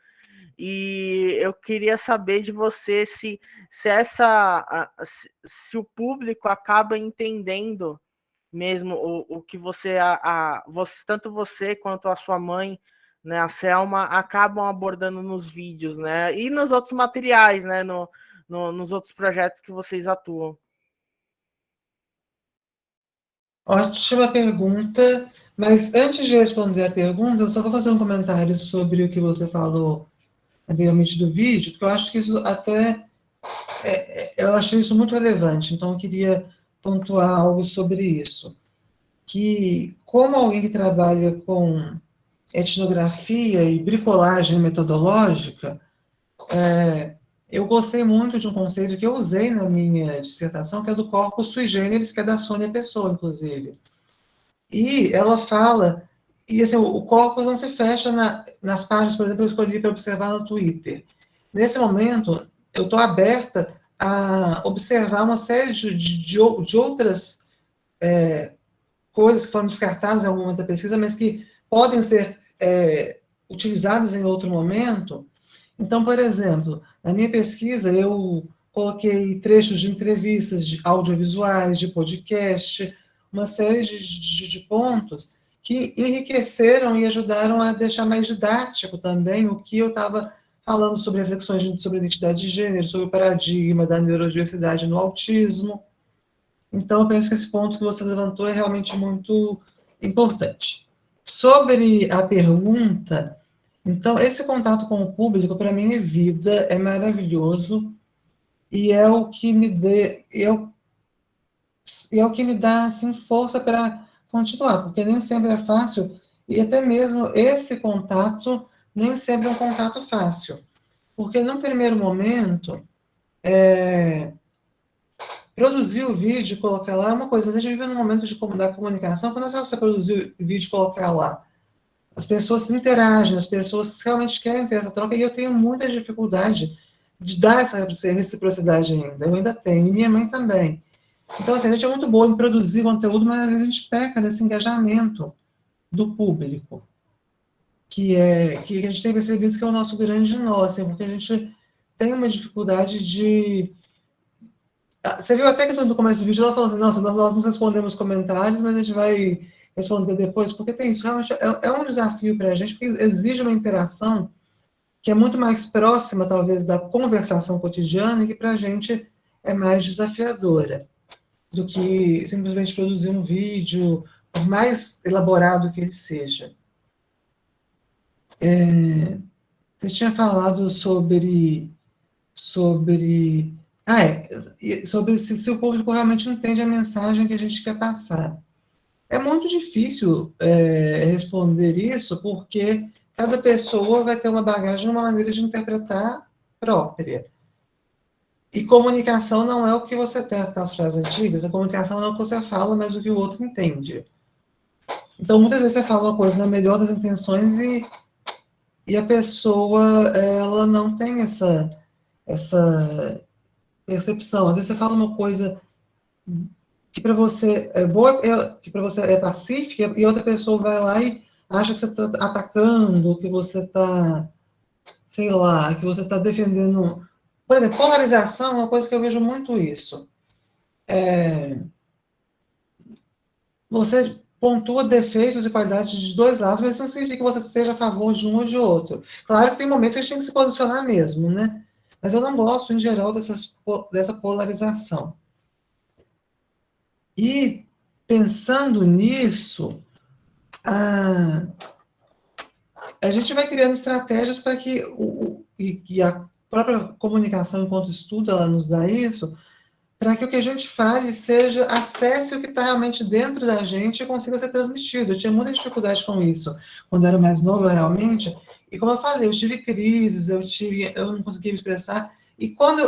E eu queria saber de você se o público acaba entendendo mesmo o que tanto você quanto a sua mãe, né, a Selma, acabam abordando nos vídeos, né, e nos outros materiais, né, nos outros projetos que vocês atuam. Ótima pergunta, mas antes de responder a pergunta, eu só vou fazer um comentário sobre o que você falou anteriormente do vídeo, porque eu acho que isso até, eu achei isso muito relevante, então eu queria pontuar algo sobre isso. Que, como alguém que trabalha com etnografia e bricolagem metodológica, eu gostei muito de um conceito que eu usei na minha dissertação, que é do corpus sui generis, que é da Sônia Pessoa, inclusive. E ela fala, e assim, o corpus não se fecha nas páginas, por exemplo, eu escolhi para observar no Twitter. Nesse momento, eu estou aberta a observar uma série de outras coisas que foram descartadas em algum momento da pesquisa, mas que podem ser utilizadas em outro momento. Então, por exemplo, na minha pesquisa, eu coloquei trechos de entrevistas de audiovisuais, de podcast, uma série de pontos que enriqueceram e ajudaram a deixar mais didático também o que eu estava falando sobre reflexões sobre identidade de gênero, sobre o paradigma da neurodiversidade no autismo. Então, eu penso que esse ponto que você levantou é realmente muito importante. Sobre a pergunta, então, esse contato com o público, para mim, é vida, é maravilhoso, e é o que me dá assim, força para continuar, porque nem sempre é fácil, e até mesmo esse contato nem sempre é um contato fácil. Porque, num primeiro momento, produzir o vídeo e colocar lá é uma coisa, mas a gente vive num momento da comunicação, quando você produzir o vídeo e colocar lá, as pessoas interagem, as pessoas realmente querem ter essa troca, e eu tenho muita dificuldade de dar essa reciprocidade ainda. Eu ainda tenho, e minha mãe também. Então, assim, a gente é muito boa em produzir conteúdo, mas às vezes a gente peca nesse engajamento do público, que a gente tem percebido que é o nosso grande nó, assim, porque a gente tem uma dificuldade de... Você viu até que no começo do vídeo ela falou assim, nossa, nós não respondemos comentários, mas a gente vai responder depois, porque tem isso, realmente é um desafio para a gente, porque exige uma interação que é muito mais próxima, talvez, da conversação cotidiana e que para a gente é mais desafiadora do que simplesmente produzir um vídeo, por mais elaborado que ele seja. Você tinha falado sobre se o público realmente entende a mensagem que a gente quer passar. É muito difícil responder isso, porque cada pessoa vai ter uma bagagem, uma maneira de interpretar própria. E comunicação não é o que você tem, aquelas frases antigas, a comunicação não é o que você fala, mas o que o outro entende. Então, muitas vezes você fala uma coisa na melhor das intenções e a pessoa, ela não tem essa percepção. Às vezes você fala uma coisa que para você é boa, que para você é pacífica, e outra pessoa vai lá e acha que você está atacando, que você está, sei lá, que você está defendendo... Por exemplo, polarização é uma coisa que eu vejo muito isso. Você pontua defeitos e qualidades de dois lados, mas isso não significa que você esteja a favor de um ou de outro. Claro que tem momentos que a gente tem que se posicionar mesmo, né? Mas eu não gosto, em geral, dessa polarização. E, pensando nisso, a gente vai criando estratégias para que a própria comunicação, enquanto estudo, ela nos dá isso, para que o que a gente fale acesse o que está realmente dentro da gente e consiga ser transmitido. Eu tinha muita dificuldade com isso, quando eu era mais nova, realmente, e como eu falei, eu tive crises, eu não conseguia me expressar, e quando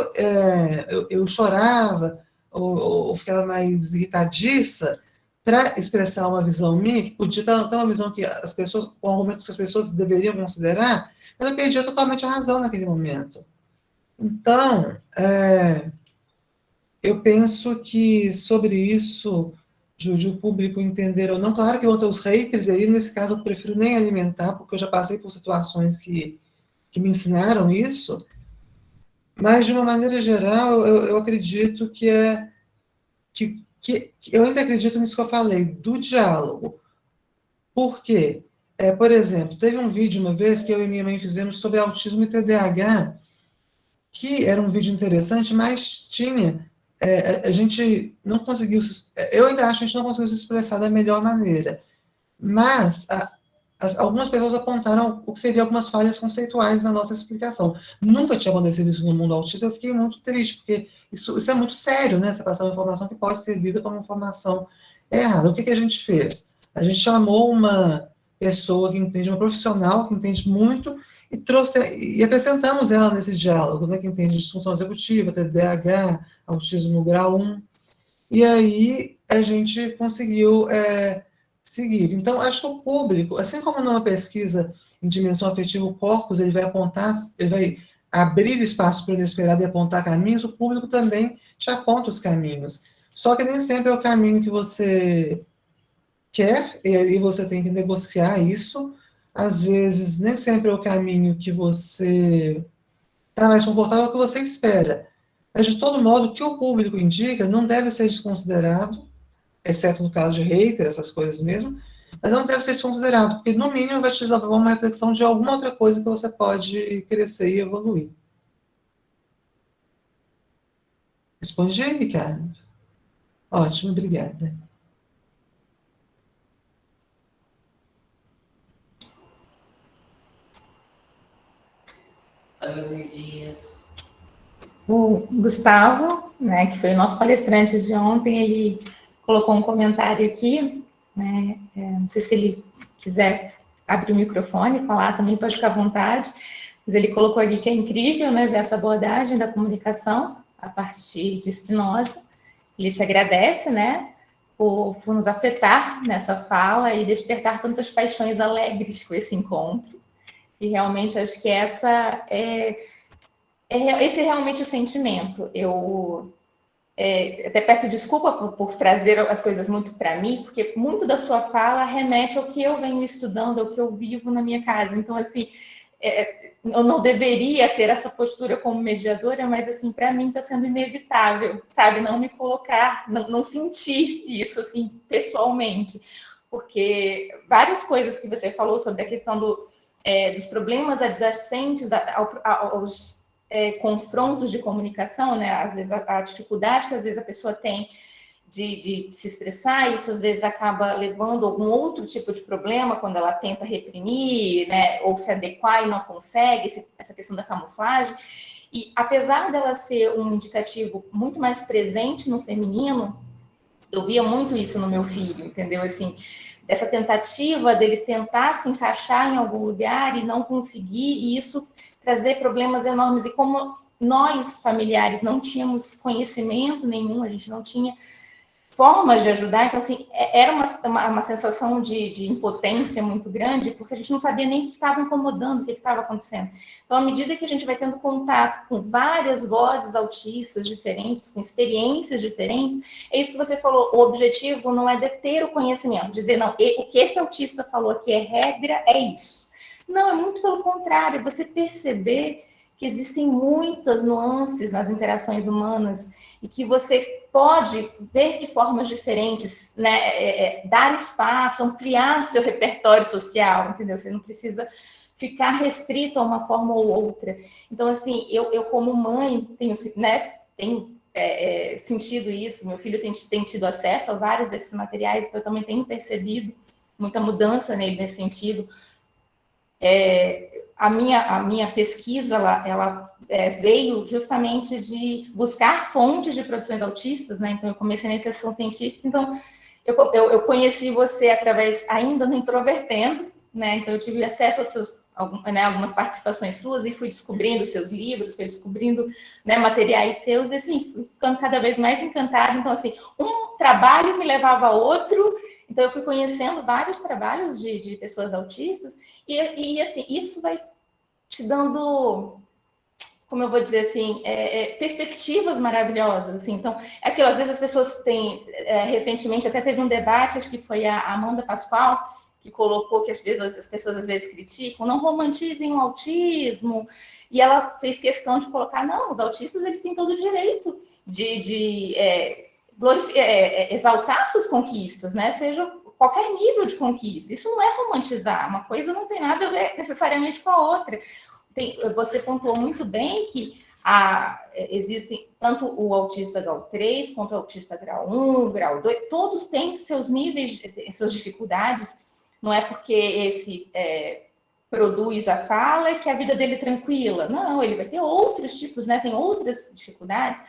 eu chorava, ou ficava mais irritadiça, para expressar uma visão minha, que podia ter uma visão que as pessoas, com argumentos que as pessoas deveriam considerar, mas eu perdia totalmente a razão naquele momento. Então, eu penso que sobre isso de o público entender ou não. Claro que vão ter os haters, e aí, nesse caso, eu prefiro nem alimentar, porque eu já passei por situações que me ensinaram isso, mas, de uma maneira geral, eu acredito que eu ainda acredito nisso que eu falei, do diálogo. Por quê? Por exemplo, teve um vídeo uma vez que eu e minha mãe fizemos sobre autismo e TDAH, que era um vídeo interessante, mas tinha... a gente não conseguiu... Eu ainda acho que a gente não conseguiu se expressar da melhor maneira. Mas algumas pessoas apontaram o que seriam algumas falhas conceituais na nossa explicação. Nunca tinha acontecido isso no mundo autista, eu fiquei muito triste, porque isso é muito sério, né? Você passar uma informação que pode ser lida como informação errada. O que a gente fez? A gente chamou uma pessoa que entende, uma profissional que entende muito, e acrescentamos ela nesse diálogo, né? Que entende disfunção executiva, TDAH, autismo grau 1. E aí a gente conseguiu seguir. Então, acho que o público, assim como numa pesquisa em dimensão afetiva, o corpus ele vai apontar, ele vai abrir espaço para o inesperado e apontar caminhos, o público também te aponta os caminhos. Só que nem sempre é o caminho que você quer, e aí você tem que negociar isso. Às vezes, nem sempre é o caminho que você está mais confortável, que você espera. Mas, de todo modo, o que o público indica não deve ser desconsiderado, exceto no caso de hater, essas coisas mesmo, mas não deve ser desconsiderado, porque, no mínimo, vai te levar a uma reflexão de alguma outra coisa que você pode crescer e evoluir. Respondi, Ricardo? Ótimo, obrigada. O Gustavo, né, que foi o nosso palestrante de ontem, ele colocou um comentário aqui, né, não sei se ele quiser abrir o microfone e falar, também pode ficar à vontade, mas ele colocou aqui que é incrível, né, ver essa abordagem da comunicação a partir de Spinoza. Ele te agradece, né, por nos afetar nessa fala e despertar tantas paixões alegres com esse encontro. E realmente acho que esse é realmente o sentimento. Eu até peço desculpa por trazer as coisas muito para mim, porque muito da sua fala remete ao que eu venho estudando, ao que eu vivo na minha casa. Então, assim, eu não deveria ter essa postura como mediadora, mas, assim, para mim está sendo inevitável, sabe? Não me colocar, não sentir isso, assim, pessoalmente. Porque várias coisas que você falou sobre a questão dos problemas adjacentes aos confrontos de comunicação, né? Às vezes a dificuldade que às vezes a pessoa tem de se expressar, isso às vezes acaba levando a algum outro tipo de problema quando ela tenta reprimir, né? Ou se adequar e não consegue, essa questão da camuflagem. E apesar dela ser um indicativo muito mais presente no feminino, eu via muito isso no meu filho, entendeu? Assim, dessa tentativa dele tentar se encaixar em algum lugar e não conseguir, e isso trazer problemas enormes. E como nós, familiares, não tínhamos conhecimento nenhum, a gente não tinha formas de ajudar, então, assim, era uma sensação de impotência muito grande, porque a gente não sabia nem o que estava incomodando, o que estava acontecendo. Então, à medida que a gente vai tendo contato com várias vozes autistas diferentes, com experiências diferentes, é isso que você falou, o objetivo não é deter o conhecimento, dizer, não, o que esse autista falou aqui é regra, é isso. Não, é muito pelo contrário, você perceber que existem muitas nuances nas interações humanas e que você pode ver de formas diferentes, né, dar espaço, ampliar seu repertório social, entendeu? Você não precisa ficar restrito a uma forma ou outra. Então, assim, eu como mãe tenho sentido isso, meu filho tem tido acesso a vários desses materiais, então eu também tenho percebido muita mudança nele nesse sentido. A minha pesquisa, ela veio justamente de buscar fontes de produções autistas, né? Então, eu comecei na iniciação científica, então, eu conheci você através, ainda no Introvertendo, né? Então, eu tive acesso a algumas participações suas e fui descobrindo seus livros, fui descobrindo, né, materiais seus, e, assim, fui ficando cada vez mais encantada. Então, assim, um trabalho me levava a outro. Então, eu fui conhecendo vários trabalhos de pessoas autistas e assim, isso vai te dando como eu vou dizer assim, perspectivas maravilhosas, assim. Então, é aquilo, às vezes as pessoas têm, recentemente até teve um debate, acho que foi a Amanda Pascoal, que colocou que as pessoas às vezes criticam, não romantizem o autismo, e ela fez questão de colocar, não, os autistas, eles têm todo o direito de exaltar suas conquistas, né? Seja qualquer nível de conquista. Isso não é romantizar, uma coisa não tem nada a ver necessariamente com a outra. Você pontuou muito bem que existem tanto o autista grau 3 quanto o autista grau 1, grau 2, todos têm seus níveis, suas dificuldades. Não é porque esse produz a fala que a vida dele é tranquila. Não, ele vai ter outros tipos, né? Tem outras dificuldades.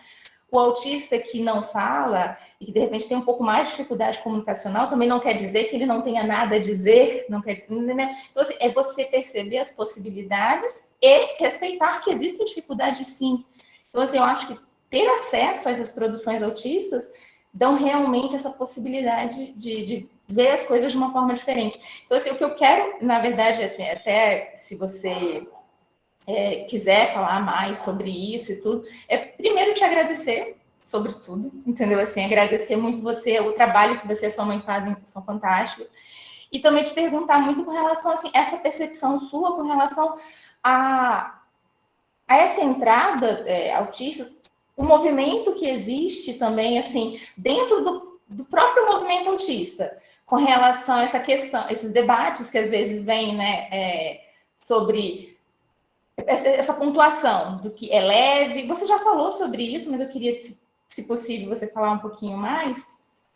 O autista que não fala e que, de repente, tem um pouco mais de dificuldade comunicacional, também não quer dizer que ele não tenha nada a dizer, não quer dizer, né? Então, assim, é você perceber as possibilidades e respeitar que existem dificuldades, sim. Então, assim, eu acho que ter acesso a essas produções autistas dão realmente essa possibilidade de ver as coisas de uma forma diferente. Então, assim, o que eu quero, na verdade, até se você quiser falar mais sobre isso e tudo, primeiro te agradecer, sobre tudo, entendeu? Assim, agradecer muito você, o trabalho que você e a sua mãe fazem, são fantásticos, e também te perguntar muito com relação, assim, essa percepção sua com relação a essa entrada autista, o movimento que existe também, assim, dentro do próprio movimento autista, com relação a essa questão, esses debates que às vezes vêm, né, sobre essa pontuação do que é leve. Você já falou sobre isso, mas eu queria, se possível, você falar um pouquinho mais,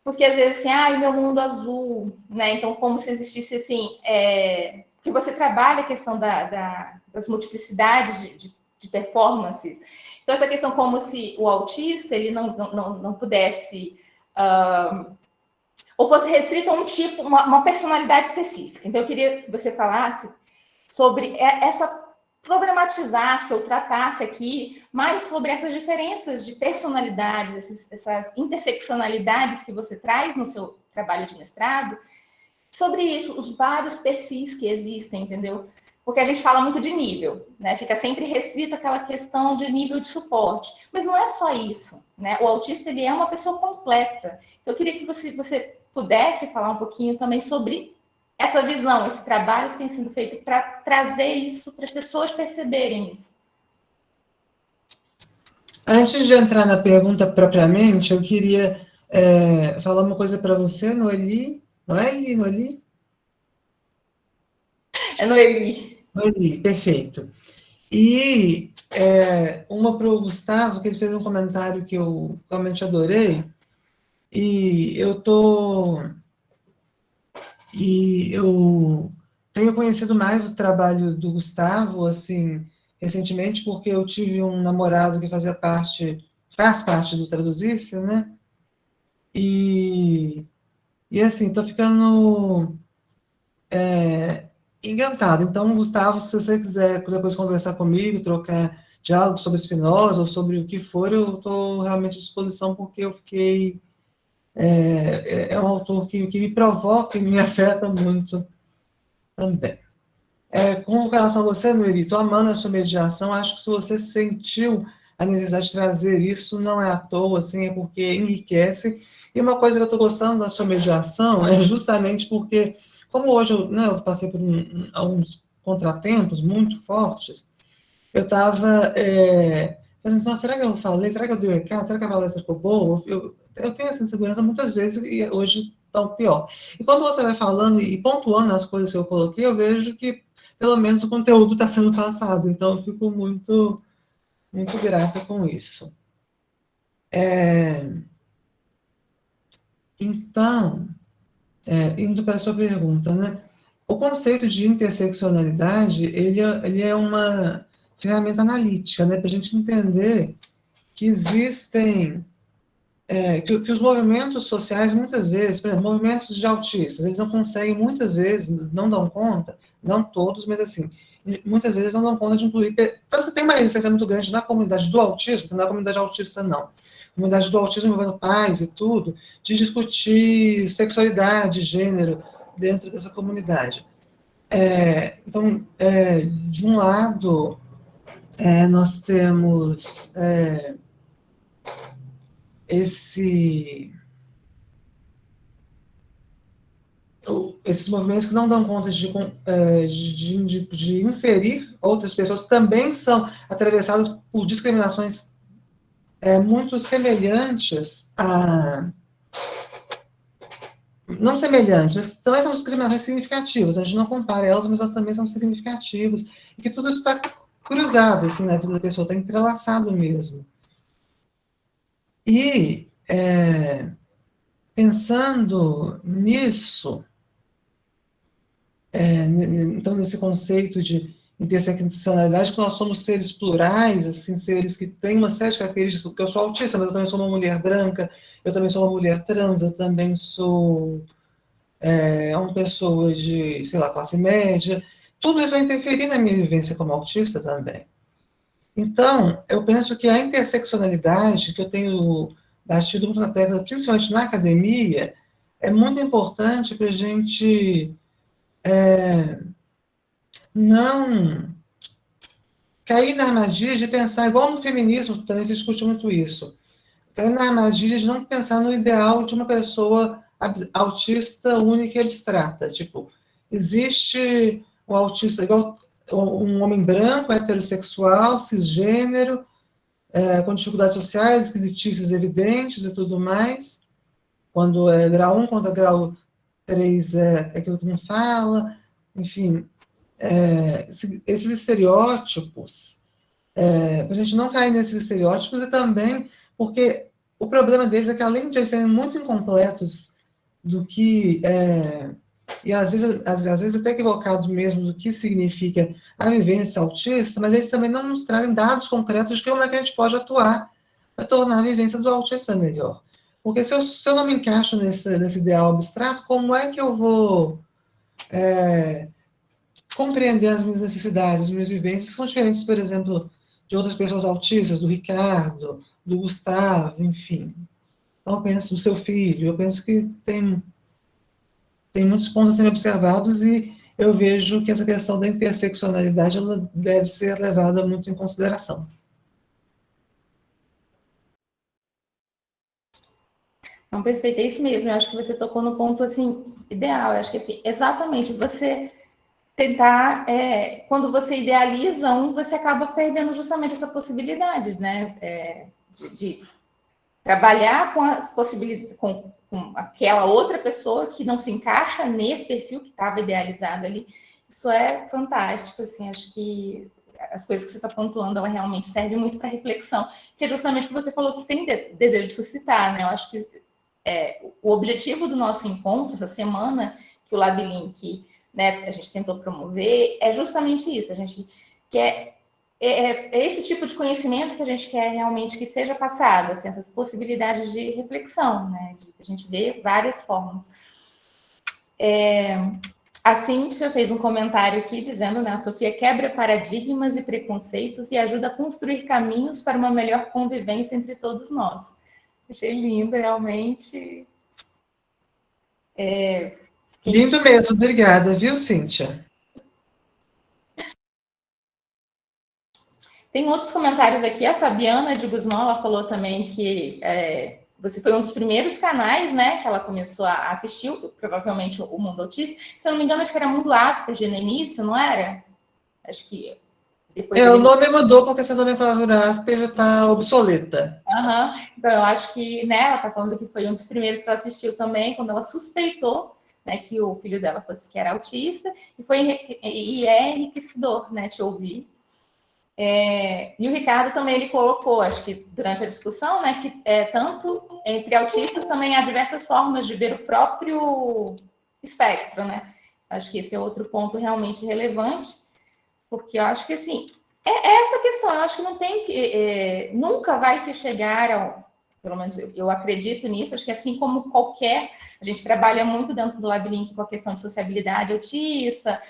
porque às vezes assim, o meu mundo azul, né? Então, como se existisse assim, que você trabalha a questão das multiplicidades de performances. Então, essa questão como se o autista ele não pudesse ou fosse restrito a um tipo, uma personalidade específica. Então, eu queria que você falasse sobre problematizasse ou tratasse aqui mais sobre essas diferenças de personalidades, essas interseccionalidades que você traz no seu trabalho de mestrado, sobre isso, os vários perfis que existem, entendeu? Porque a gente fala muito de nível, né? Fica sempre restrito àquela questão de nível de suporte. Mas não é só isso, né? O autista, ele é uma pessoa completa. Eu queria que você pudesse falar um pouquinho também sobre essa visão, esse trabalho que tem sido feito para trazer isso, para as pessoas perceberem isso. Antes de entrar na pergunta propriamente, eu queria falar uma coisa para você, Noeli. Noeli? É Noeli. Noeli, perfeito. E uma para o Gustavo, que ele fez um comentário que eu realmente adorei, e eu tenho conhecido mais o trabalho do Gustavo, assim, recentemente, porque eu tive um namorado que faz parte do Traduzir-se, né? E assim, estou ficando encantado. Então, Gustavo, se você quiser depois conversar comigo, trocar diálogo sobre Spinoza ou sobre o que for, eu estou realmente à disposição, porque eu fiquei... um autor que me provoca e me afeta muito também. Com relação a você, Noeli, estou amando a sua mediação. Acho que se você sentiu a necessidade de trazer isso, não é à toa, assim, é porque enriquece. E uma coisa que eu estou gostando da sua mediação é justamente porque, como hoje eu passei por alguns contratempos muito fortes, eu estava pensando, será que eu falei? Será que eu dei o recado? Será que a palestra ficou boa? Eu tenho essa insegurança muitas vezes e hoje está o pior. E quando você vai falando e pontuando as coisas que eu coloquei, eu vejo que pelo menos o conteúdo está sendo passado. Então, eu fico muito, muito grata com isso. Então, indo para a sua pergunta, né? O conceito de interseccionalidade, ele é uma ferramenta analítica, né? Para a gente entender que existem... que os movimentos sociais, muitas vezes, por exemplo, movimentos de autistas, eles não conseguem, muitas vezes, não dão conta, não todos, mas assim, muitas vezes não dão conta de incluir, tanto que tem uma resistência muito grande na comunidade do autismo, que na comunidade autista não. A comunidade do autismo envolvendo pais e tudo, de discutir sexualidade, gênero, dentro dessa comunidade. Então, de um lado, nós temos esses movimentos que não dão conta de inserir outras pessoas, que também são atravessadas por discriminações muito semelhantes não semelhantes, mas que também são discriminações significativas. A gente não compara elas, mas elas também são significativas. E que tudo isso está cruzado, assim, na vida da pessoa, está entrelaçado mesmo. E, pensando nisso, então, nesse conceito de interseccionalidade, que nós somos seres plurais, assim, seres que têm uma série de características, porque eu sou autista, mas eu também sou uma mulher branca, eu também sou uma mulher trans, eu também sou uma pessoa de, sei lá, classe média, tudo isso vai interferir na minha vivência como autista também. Então, eu penso que a interseccionalidade, que eu tenho batido muito na tecla, principalmente na academia, é muito importante para a gente não cair na armadilha de pensar, igual no feminismo, também se discute muito isso, cair na armadilha de não pensar no ideal de uma pessoa autista única e abstrata. Tipo, existe o autista igual um homem branco, heterossexual, cisgênero, com dificuldades sociais, esquisitícias evidentes e tudo mais. Quando é grau 1, quando é grau 3 é aquilo que não fala, enfim. Esses estereótipos, para a gente não cair nesses estereótipos, e também porque o problema deles é que, além de eles serem muito incompletos do que, e às vezes até equivocados mesmo do que significa a vivência autista, mas eles também não nos trazem dados concretos de como é que a gente pode atuar para tornar a vivência do autista melhor. Porque se eu não me encaixo nesse ideal abstrato, como é que eu vou compreender as minhas necessidades, as minhas vivências, que são diferentes, por exemplo, de outras pessoas autistas, do Ricardo, do Gustavo, enfim. Então, eu penso do seu filho, eu penso que tem muitos pontos a serem observados, e eu vejo que essa questão da interseccionalidade ela deve ser levada muito em consideração. Não, perfeito, é isso mesmo. Eu acho que você tocou no ponto, assim, ideal. Eu acho que, assim, exatamente, você tentar, quando você idealiza você acaba perdendo justamente essa possibilidade, né, de trabalhar com as possibilidades, com aquela outra pessoa que não se encaixa nesse perfil que estava idealizado ali. Isso é fantástico, assim, acho que as coisas que você está pontuando, ela realmente serve muito para reflexão, que é justamente o que você falou que tem desejo de suscitar, né? Eu acho que o objetivo do nosso encontro, essa semana, que o LabLink, né, a gente tentou promover, é justamente isso. A gente quer esse tipo de conhecimento que a gente quer realmente que seja passado, assim, essas possibilidades de reflexão, né, de a gente ver várias formas. A Cíntia fez um comentário aqui dizendo, né, a Sofia quebra paradigmas e preconceitos e ajuda a construir caminhos para uma melhor convivência entre todos nós. Achei lindo, realmente. Lindo mesmo, obrigada, viu, Cíntia? Tem outros comentários aqui, a Fabiana de Guzmão, ela falou também que você foi um dos primeiros canais, né, que ela começou a assistir, provavelmente o Mundo Autista. Se eu não me engano, acho que era Mundo Asperger no início, não era? Acho que depois... O nome mudou porque essa nomenclatura Asperger está obsoleta. Então, eu acho que, né, ela está falando que foi um dos primeiros que ela assistiu também, quando ela suspeitou, né, que o filho dela que era autista, e é enriquecedor, né, te ouvir. E o Ricardo também, ele colocou, acho que durante a discussão, né, que tanto entre autistas também há diversas formas de ver o próprio espectro, né? Acho que esse é outro ponto realmente relevante, porque eu acho que, assim, essa questão, eu acho que não tem que... nunca vai se chegar ao... Pelo menos eu acredito nisso, acho que assim como qualquer... A gente trabalha muito dentro do LabLink com a questão de sociabilidade autista,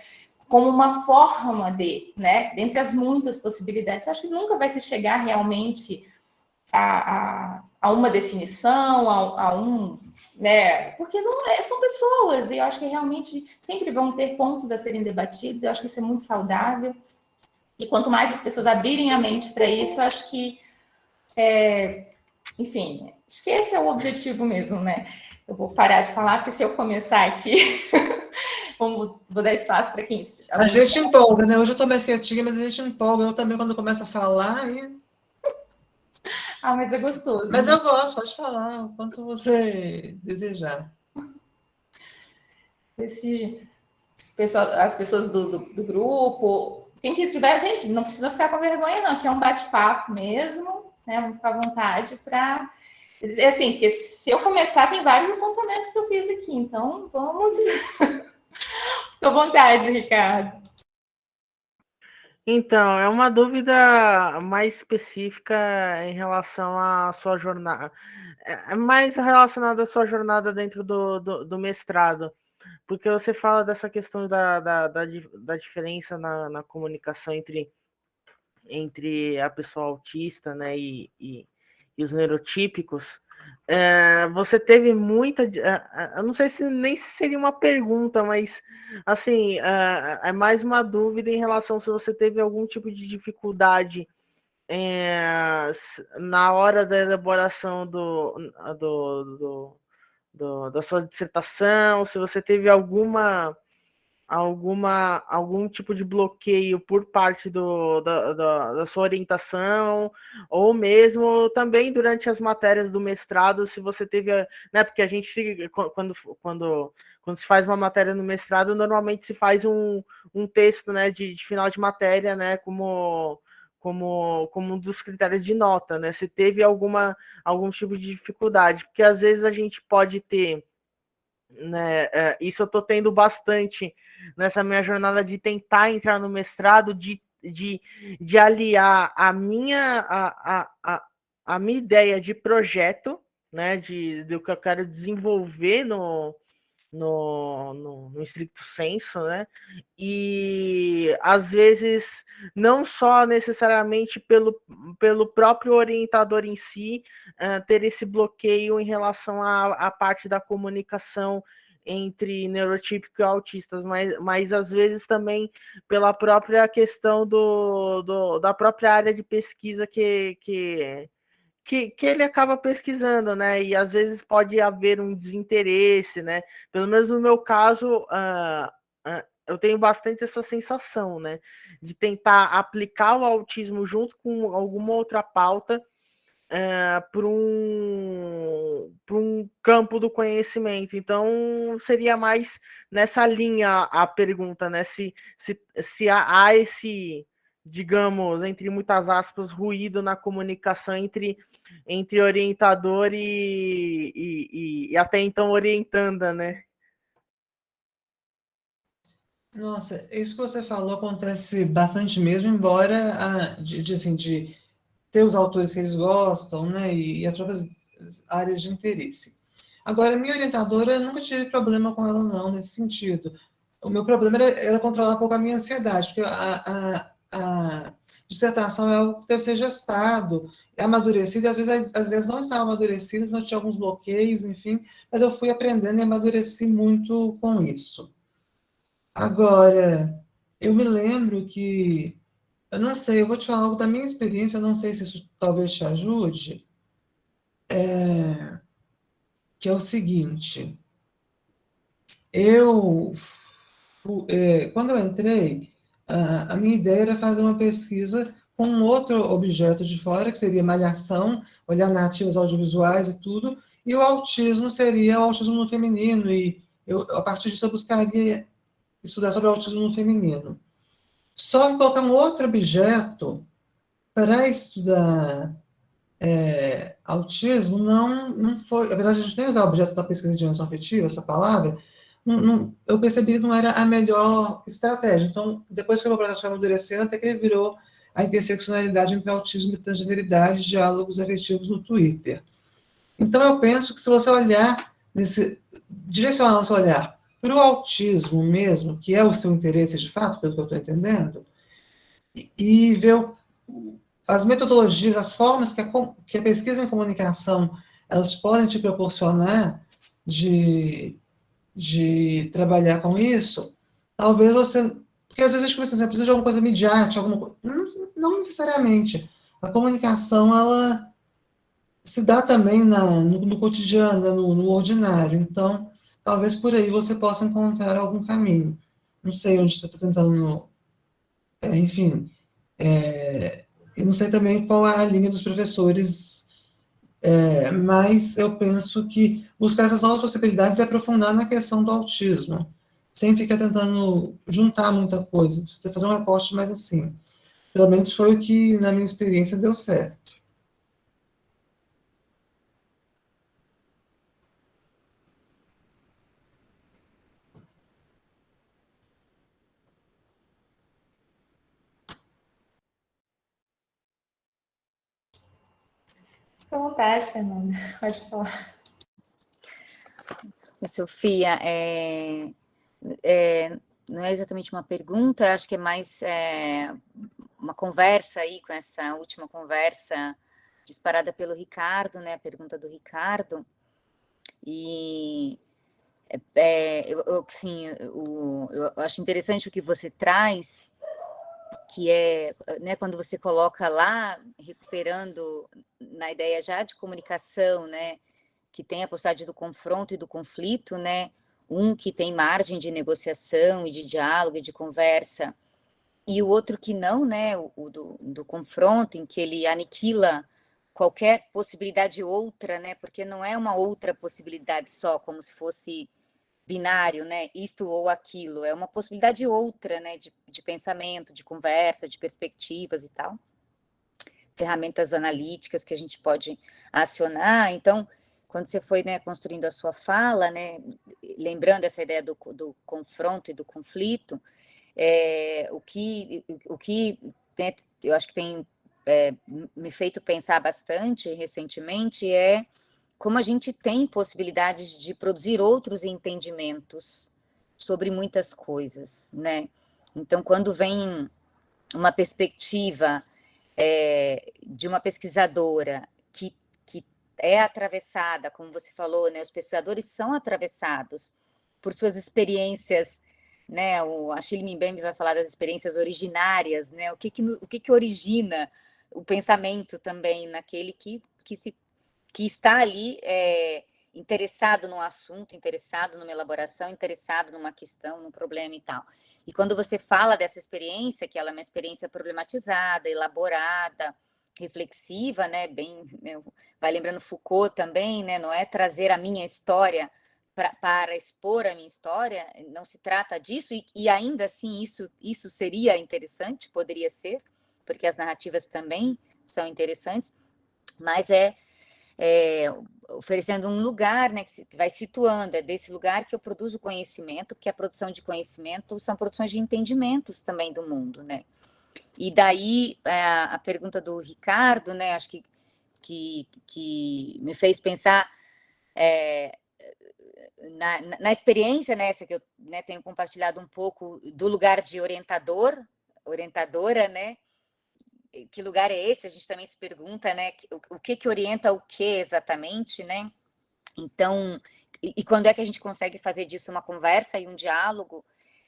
como uma forma de, né, dentre as muitas possibilidades. Eu acho que nunca vai se chegar realmente a uma definição, a né, porque não são pessoas, e eu acho que realmente sempre vão ter pontos a serem debatidos, eu acho que isso é muito saudável. E quanto mais as pessoas abrirem a mente para isso, eu acho que, enfim, acho que esse é o objetivo mesmo, né? Eu vou parar de falar, porque se eu começar aqui, vou dar espaço para quem... A gente empolga, né? Hoje eu tô mais quietinha, mas a gente empolga. Eu também, quando começo a falar... mas é gostoso. Mas eu gosto, pode falar, o quanto você desejar. As pessoas do grupo, quem que tiver, gente, não precisa ficar com vergonha, não, que é um bate-papo mesmo, né? Vamos ficar à vontade para... Assim, porque se eu começar, tem vários apontamentos que eu fiz aqui, então vamos... Fique à vontade, Ricardo. Então, é uma dúvida mais específica em relação à sua jornada, é mais relacionada à sua jornada dentro do mestrado, porque você fala dessa questão da diferença na comunicação entre a pessoa autista, né, e os neurotípicos. Você teve muita... eu não sei se nem se seria uma pergunta, mas assim, é mais uma dúvida em relação se você teve algum tipo de dificuldade na hora da elaboração da sua dissertação, se você teve algum tipo de bloqueio por parte da sua orientação, ou mesmo também durante as matérias do mestrado, se você teve, né, porque a gente, quando se faz uma matéria no mestrado, normalmente se faz um texto, né, de final de matéria, né, como um dos critérios de nota, né, se teve algum tipo de dificuldade, porque às vezes a gente pode ter, né, isso eu estou tendo bastante nessa minha jornada de tentar entrar no mestrado, de aliar a minha ideia de projeto, né, do que eu quero desenvolver no estricto senso, né? E às vezes não só necessariamente pelo próprio orientador em si ter esse bloqueio em relação à parte da comunicação entre neurotípico e autistas, mas às vezes também pela própria questão da própria área de pesquisa que ele acaba pesquisando, né? E às vezes pode haver um desinteresse, né? Pelo menos no meu caso, eu tenho bastante essa sensação, né? De tentar aplicar o autismo junto com alguma outra pauta para um campo do conhecimento. Então, seria mais nessa linha a pergunta, né? Se há esse, digamos, entre muitas aspas, ruído na comunicação entre orientador e até então orientanda, né? Nossa, isso que você falou acontece bastante mesmo, embora de ter os autores que eles gostam, né, e as próprias áreas de interesse. Agora, minha orientadora, eu nunca tive problema com ela, não, nesse sentido. O meu problema era controlar um pouco a minha ansiedade, porque a dissertação é algo que deve ser gestado, é amadurecido, e às vezes não estava amadurecido, não tinha alguns bloqueios, enfim, mas eu fui aprendendo e amadureci muito com isso. Agora, eu me lembro que, eu não sei, eu vou te falar algo da minha experiência, eu não sei se isso talvez te ajude, que é o seguinte, quando eu entrei, a minha ideia era fazer uma pesquisa com um outro objeto de fora, que seria malhação, olhar narrativas audiovisuais e tudo, e o autismo seria o autismo no feminino, e a partir disso eu buscaria estudar sobre o autismo no feminino. Só que colocar um outro objeto para estudar autismo não foi... Apesar de a gente nem usar o objeto da pesquisa de dimensão afetiva, essa palavra, eu percebi que não era a melhor estratégia. Então, depois que o meu processo foi amadurecendo, até que ele virou a interseccionalidade entre autismo e transgeneridade, diálogos afetivos no Twitter. Então, eu penso que se você olhar, direcionar o seu olhar para o autismo mesmo, que é o seu interesse de fato, pelo que eu estou entendendo, e ver as metodologias, as formas que a pesquisa em comunicação elas podem te proporcionar de trabalhar com isso, talvez você... Porque Porque às vezes a gente pensa assim, eu preciso de alguma coisa midiática, alguma coisa. Não necessariamente. A comunicação, ela se dá também no cotidiano, né, no ordinário. Então, talvez por aí você possa encontrar algum caminho. Não sei onde você está tentando. Enfim, eu não sei também qual é a linha dos professores, mas eu penso que buscar essas novas possibilidades é aprofundar na questão do autismo, sem ficar tentando juntar muita coisa, você fazer um recorte mais assim. Pelo menos foi o que, na minha experiência, deu certo. Fica à vontade, Fernanda. Pode falar. Sofia, não é exatamente uma pergunta, acho que é mais uma conversa aí, com essa última conversa disparada pelo Ricardo, né, a pergunta do Ricardo, e eu acho interessante o que você traz, que é, né, quando você coloca lá, recuperando na ideia já de comunicação, né, que tem a possibilidade do confronto e do conflito, né, um que tem margem de negociação e de diálogo e de conversa, e o outro que não, né, o do confronto, em que ele aniquila qualquer possibilidade outra, né, porque não é uma outra possibilidade só, como se fosse binário, né, isto ou aquilo, é uma possibilidade outra, né, de pensamento, de conversa, de perspectivas e tal, ferramentas analíticas que a gente pode acionar. Então, quando você foi, né, construindo a sua fala, né, lembrando essa ideia do confronto e do conflito, o que né, eu acho que tem me feito pensar bastante recentemente é como a gente tem possibilidades de produzir outros entendimentos sobre muitas coisas, né? Então, quando vem uma perspectiva de uma pesquisadora que é atravessada, como você falou, né? Os pesquisadores são atravessados por suas experiências, né? O Achille Mbembe vai falar das experiências originárias, né? O que origina o pensamento também naquele que está ali interessado no assunto, interessado numa elaboração, interessado numa questão, num problema e tal. E quando você fala dessa experiência, que ela é uma experiência problematizada, elaborada, reflexiva, né, vai lembrando Foucault também, né, não é trazer a minha história para expor a minha história, não se trata disso, e ainda assim isso seria interessante, poderia ser, porque as narrativas também são interessantes, mas oferecendo um lugar, né, que vai situando, é desse lugar que eu produzo conhecimento, porque a produção de conhecimento são produções de entendimentos também do mundo, né? E daí a pergunta do Ricardo, né, acho que me fez pensar na experiência, né, essa que eu, né, tenho compartilhado um pouco do lugar de orientadora, né? Que lugar é esse? A gente também se pergunta, né? O que orienta o que exatamente, né? Então, e quando é que a gente consegue fazer disso uma conversa e um diálogo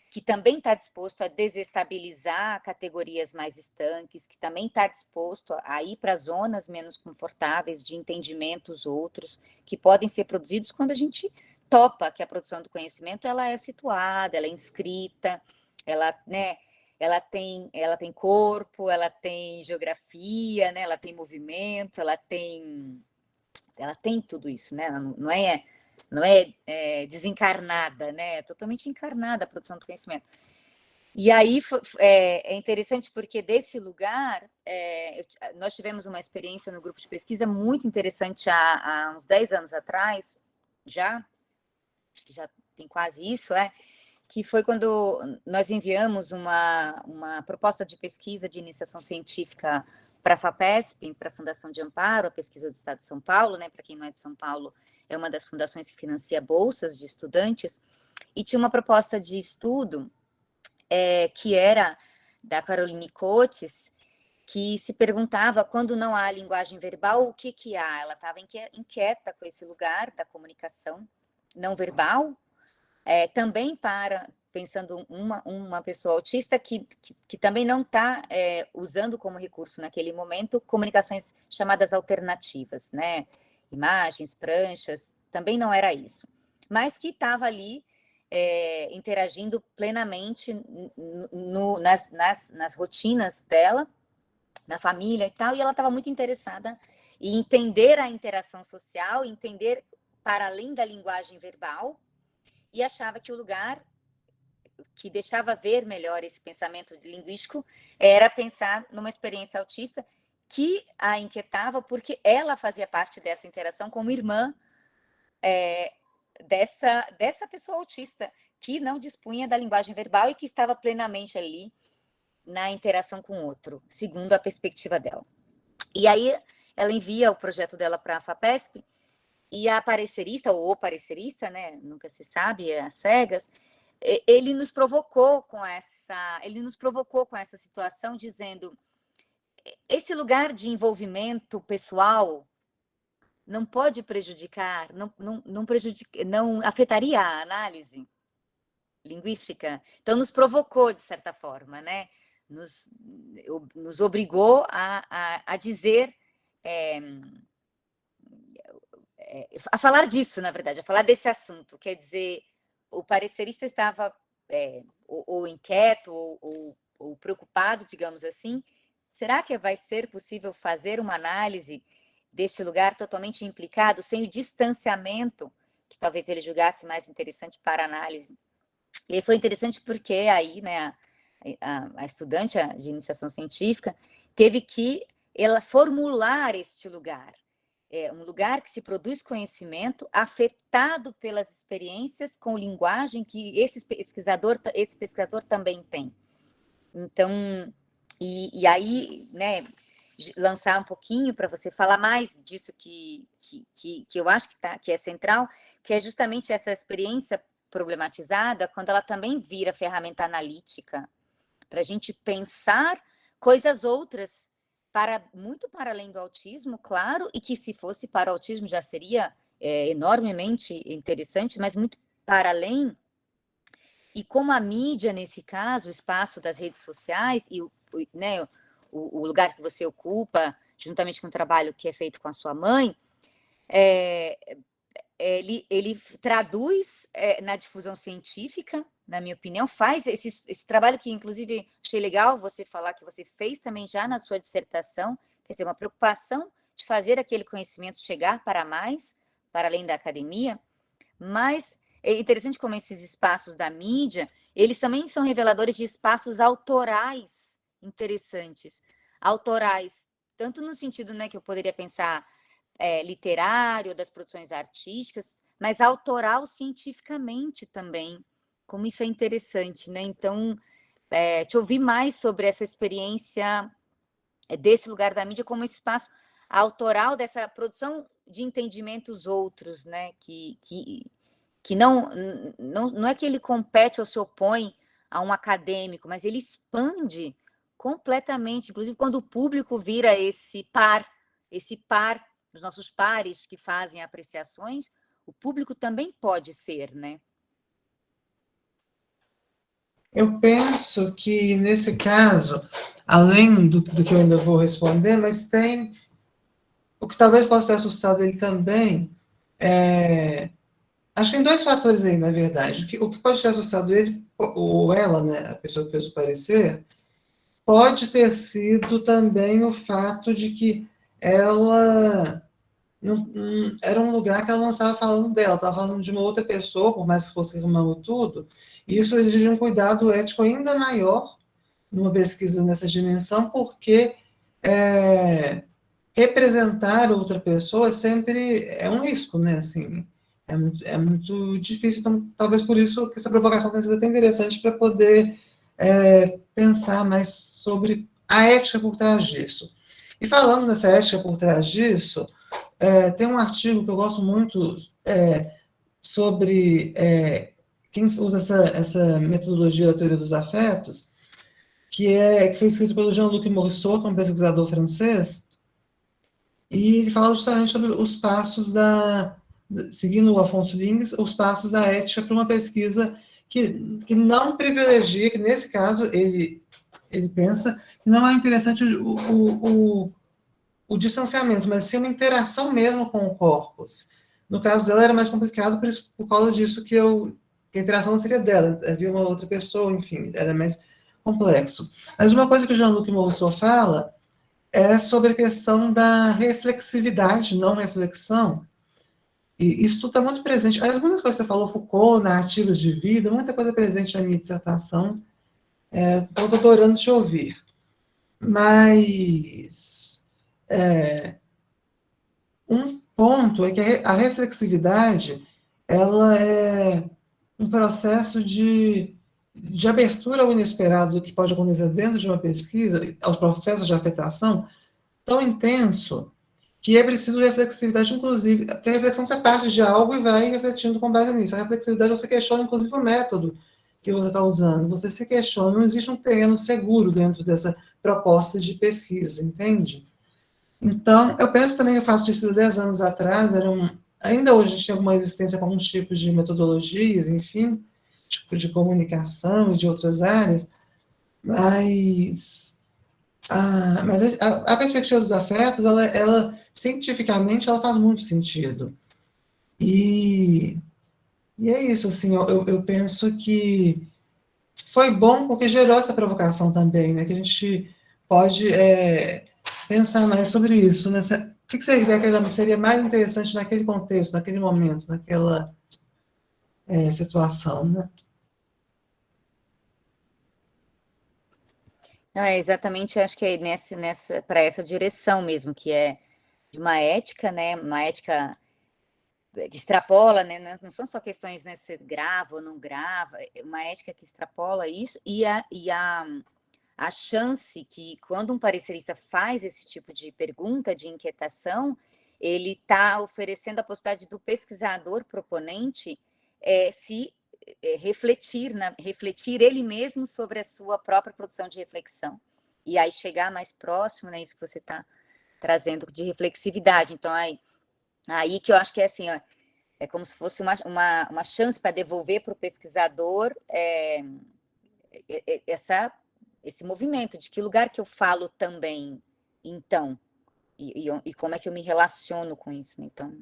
que também está disposto a desestabilizar categorias mais estanques, que também está disposto a ir para zonas menos confortáveis de entendimentos outros, que podem ser produzidos quando a gente topa que a produção do conhecimento ela é situada, ela é inscrita, ela, né? Ela tem corpo, ela tem geografia, né? Ela tem movimento, ela tem tudo isso, né? Não é desencarnada, né? É totalmente encarnada a produção do conhecimento. E aí é interessante porque desse lugar nós tivemos uma experiência no grupo de pesquisa muito interessante há uns 10 anos atrás, acho que já tem quase isso, que foi quando nós enviamos uma proposta de pesquisa de iniciação científica para a FAPESP, para a Fundação de Amparo, a pesquisa do Estado de São Paulo, né? Para quem não é de São Paulo, é uma das fundações que financia bolsas de estudantes, e tinha uma proposta de estudo que era da Caroline Coates, que se perguntava, quando não há linguagem verbal, o que há? Ela estava inquieta com esse lugar da comunicação não verbal, também para pensando uma pessoa autista que também não está usando como recurso naquele momento comunicações chamadas alternativas, né? Imagens, pranchas, também não era isso. Mas que estava ali interagindo plenamente nas rotinas dela, na família e tal, e ela estava muito interessada em entender a interação social, entender para além da linguagem verbal, e achava que o lugar que deixava ver melhor esse pensamento linguístico era pensar numa experiência autista que a inquietava, porque ela fazia parte dessa interação como irmã dessa pessoa autista, que não dispunha da linguagem verbal e que estava plenamente ali na interação com o outro, segundo a perspectiva dela. E aí ela envia o projeto dela para a FAPESP, e a parecerista, ou o parecerista, né, nunca se sabe, às cegas, ele nos provocou com essa situação, dizendo: esse lugar de envolvimento pessoal não pode prejudicar, não afetaria a análise linguística. Então, nos provocou, de certa forma, né? Nos obrigou a dizer, a falar disso, na verdade, a falar desse assunto. Quer dizer, o parecerista estava ou inquieto ou preocupado, digamos assim. Será que vai ser possível fazer uma análise deste lugar totalmente implicado, sem o distanciamento que talvez ele julgasse mais interessante para a análise? E foi interessante porque aí, né, a estudante de iniciação científica teve que ela formular este lugar. Um lugar que se produz conhecimento afetado pelas experiências com linguagem que esse pesquisador também tem. Então, e aí, né, lançar um pouquinho para você falar mais disso que eu acho que é central, que é justamente essa experiência problematizada, quando ela também vira ferramenta analítica, para a gente pensar coisas outras, muito para além do autismo, claro, e que se fosse para o autismo já seria enormemente interessante, mas muito para além. E como a mídia, nesse caso, o espaço das redes sociais e né, o lugar que você ocupa, juntamente com o trabalho que é feito com a sua mãe, ele traduz na difusão científica, na minha opinião, faz esse trabalho que, inclusive, achei legal você falar que você fez também já na sua dissertação, quer dizer, uma preocupação de fazer aquele conhecimento chegar para mais, para além da academia, mas é interessante como esses espaços da mídia, eles também são reveladores de espaços autorais interessantes. Autorais, tanto no sentido, né, que eu poderia pensar literário, das produções artísticas, mas autoral cientificamente também, como isso é interessante, né? Então, te ouvir mais sobre essa experiência desse lugar da mídia como espaço autoral dessa produção de entendimentos outros, né? Que não é que ele compete ou se opõe a um acadêmico, mas ele expande completamente, inclusive quando o público vira esse par, os nossos pares que fazem apreciações, o público também pode ser, né? Eu penso que, nesse caso, além do que eu ainda vou responder, mas tem o que talvez possa ter assustado ele também, acho que tem dois fatores aí, na verdade. O que pode ter assustado ele, ou ela, né, a pessoa que fez o parecer, pode ter sido também o fato de que ela era um lugar que ela não estava falando dela, estava falando de uma outra pessoa, por mais que fosse irmão e tudo, e isso exigia um cuidado ético ainda maior numa pesquisa nessa dimensão, porque representar outra pessoa sempre é um risco, né? Assim, é muito difícil, então talvez por isso que essa provocação tenha sido até interessante para poder pensar mais sobre a ética por trás disso. E falando nessa ética por trás disso, tem um artigo que eu gosto muito sobre quem usa essa metodologia da teoria dos afetos, que foi escrito pelo Jean-Luc Morisot, que é um pesquisador francês, e ele fala justamente sobre os passos seguindo o Afonso Lins, os passos da ética para uma pesquisa que não privilegia, que nesse caso ele pensa que não é interessante o distanciamento, mas sim uma interação mesmo com o corpus. No caso dela era mais complicado por causa disso que a interação não seria dela, havia uma outra pessoa, enfim, era mais complexo. Mas uma coisa que o Jean-Luc Mousseau fala é sobre a questão da reflexividade, não reflexão. E isso tudo está muito presente. Algumas coisas que você falou, Foucault, narrativas de vida, muita coisa presente na minha dissertação. Estou adorando te ouvir. Mas um ponto é que a reflexividade ela é um processo de abertura ao inesperado que pode acontecer dentro de uma pesquisa, aos processos de afetação, tão intenso que é preciso reflexividade, inclusive, porque a reflexão você parte de algo e vai refletindo com base nisso. A reflexividade você questiona, inclusive, o método que você está usando. Você se questiona, não existe um terreno seguro dentro dessa proposta de pesquisa, entende? Então, eu penso também o fato de ser 10 anos atrás, ainda hoje a gente tem alguma resistência com alguns tipos de metodologias, enfim, tipo de comunicação e de outras áreas, mas a perspectiva dos afetos, ela cientificamente, ela faz muito sentido. E é isso, assim, eu penso que foi bom porque gerou essa provocação também, né, que a gente pode pensar mais sobre isso, né? O que você crê que seria mais interessante naquele contexto, naquele momento, naquela situação, né? Não, é exatamente, acho que é para essa direção mesmo, que é de uma ética, né? Uma ética que extrapola, né? Não são só questões, né? Se grava ou não grava, é uma ética que extrapola isso e a chance que, quando um parecerista faz esse tipo de pergunta, de inquietação, ele está oferecendo a possibilidade do pesquisador proponente se refletir ele mesmo sobre a sua própria produção de reflexão. E aí chegar mais próximo, né, isso que você está trazendo de reflexividade. Então, aí que eu acho que é assim, ó, é como se fosse uma chance para devolver para o pesquisador esse movimento, de que lugar que eu falo também, então, e como é que eu me relaciono com isso, né? Então...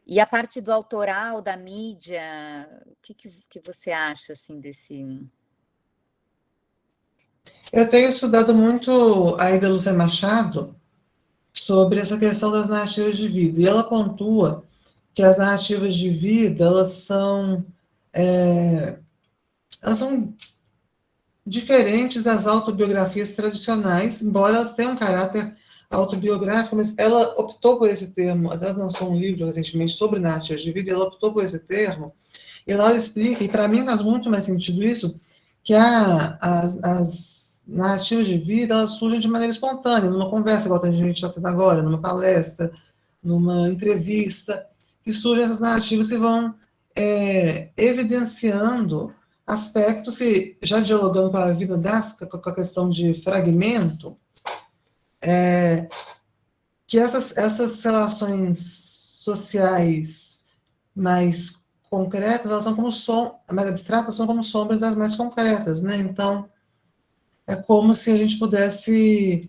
E a parte do autoral, da mídia, o que você acha, assim, desse... Eu tenho estudado muito a Ida Lúcia Machado sobre essa questão das narrativas de vida, e ela pontua que as narrativas de vida, elas são diferentes das autobiografias tradicionais, embora elas tenham um caráter autobiográfico, mas ela optou por esse termo, até lançou um livro recentemente sobre narrativas de vida, e ela optou por esse termo, e ela explica, e para mim faz muito mais sentido isso, que as narrativas de vida, elas surgem de maneira espontânea, numa conversa, igual a gente está tendo agora, numa palestra, numa entrevista, que surgem essas narrativas que vão evidenciando aspectos que, já dialogando com a vida com a questão de fragmento, que essas relações sociais mais concretas, elas são como mais abstratas, são como sombras das mais concretas, né? Então, é como se a gente pudesse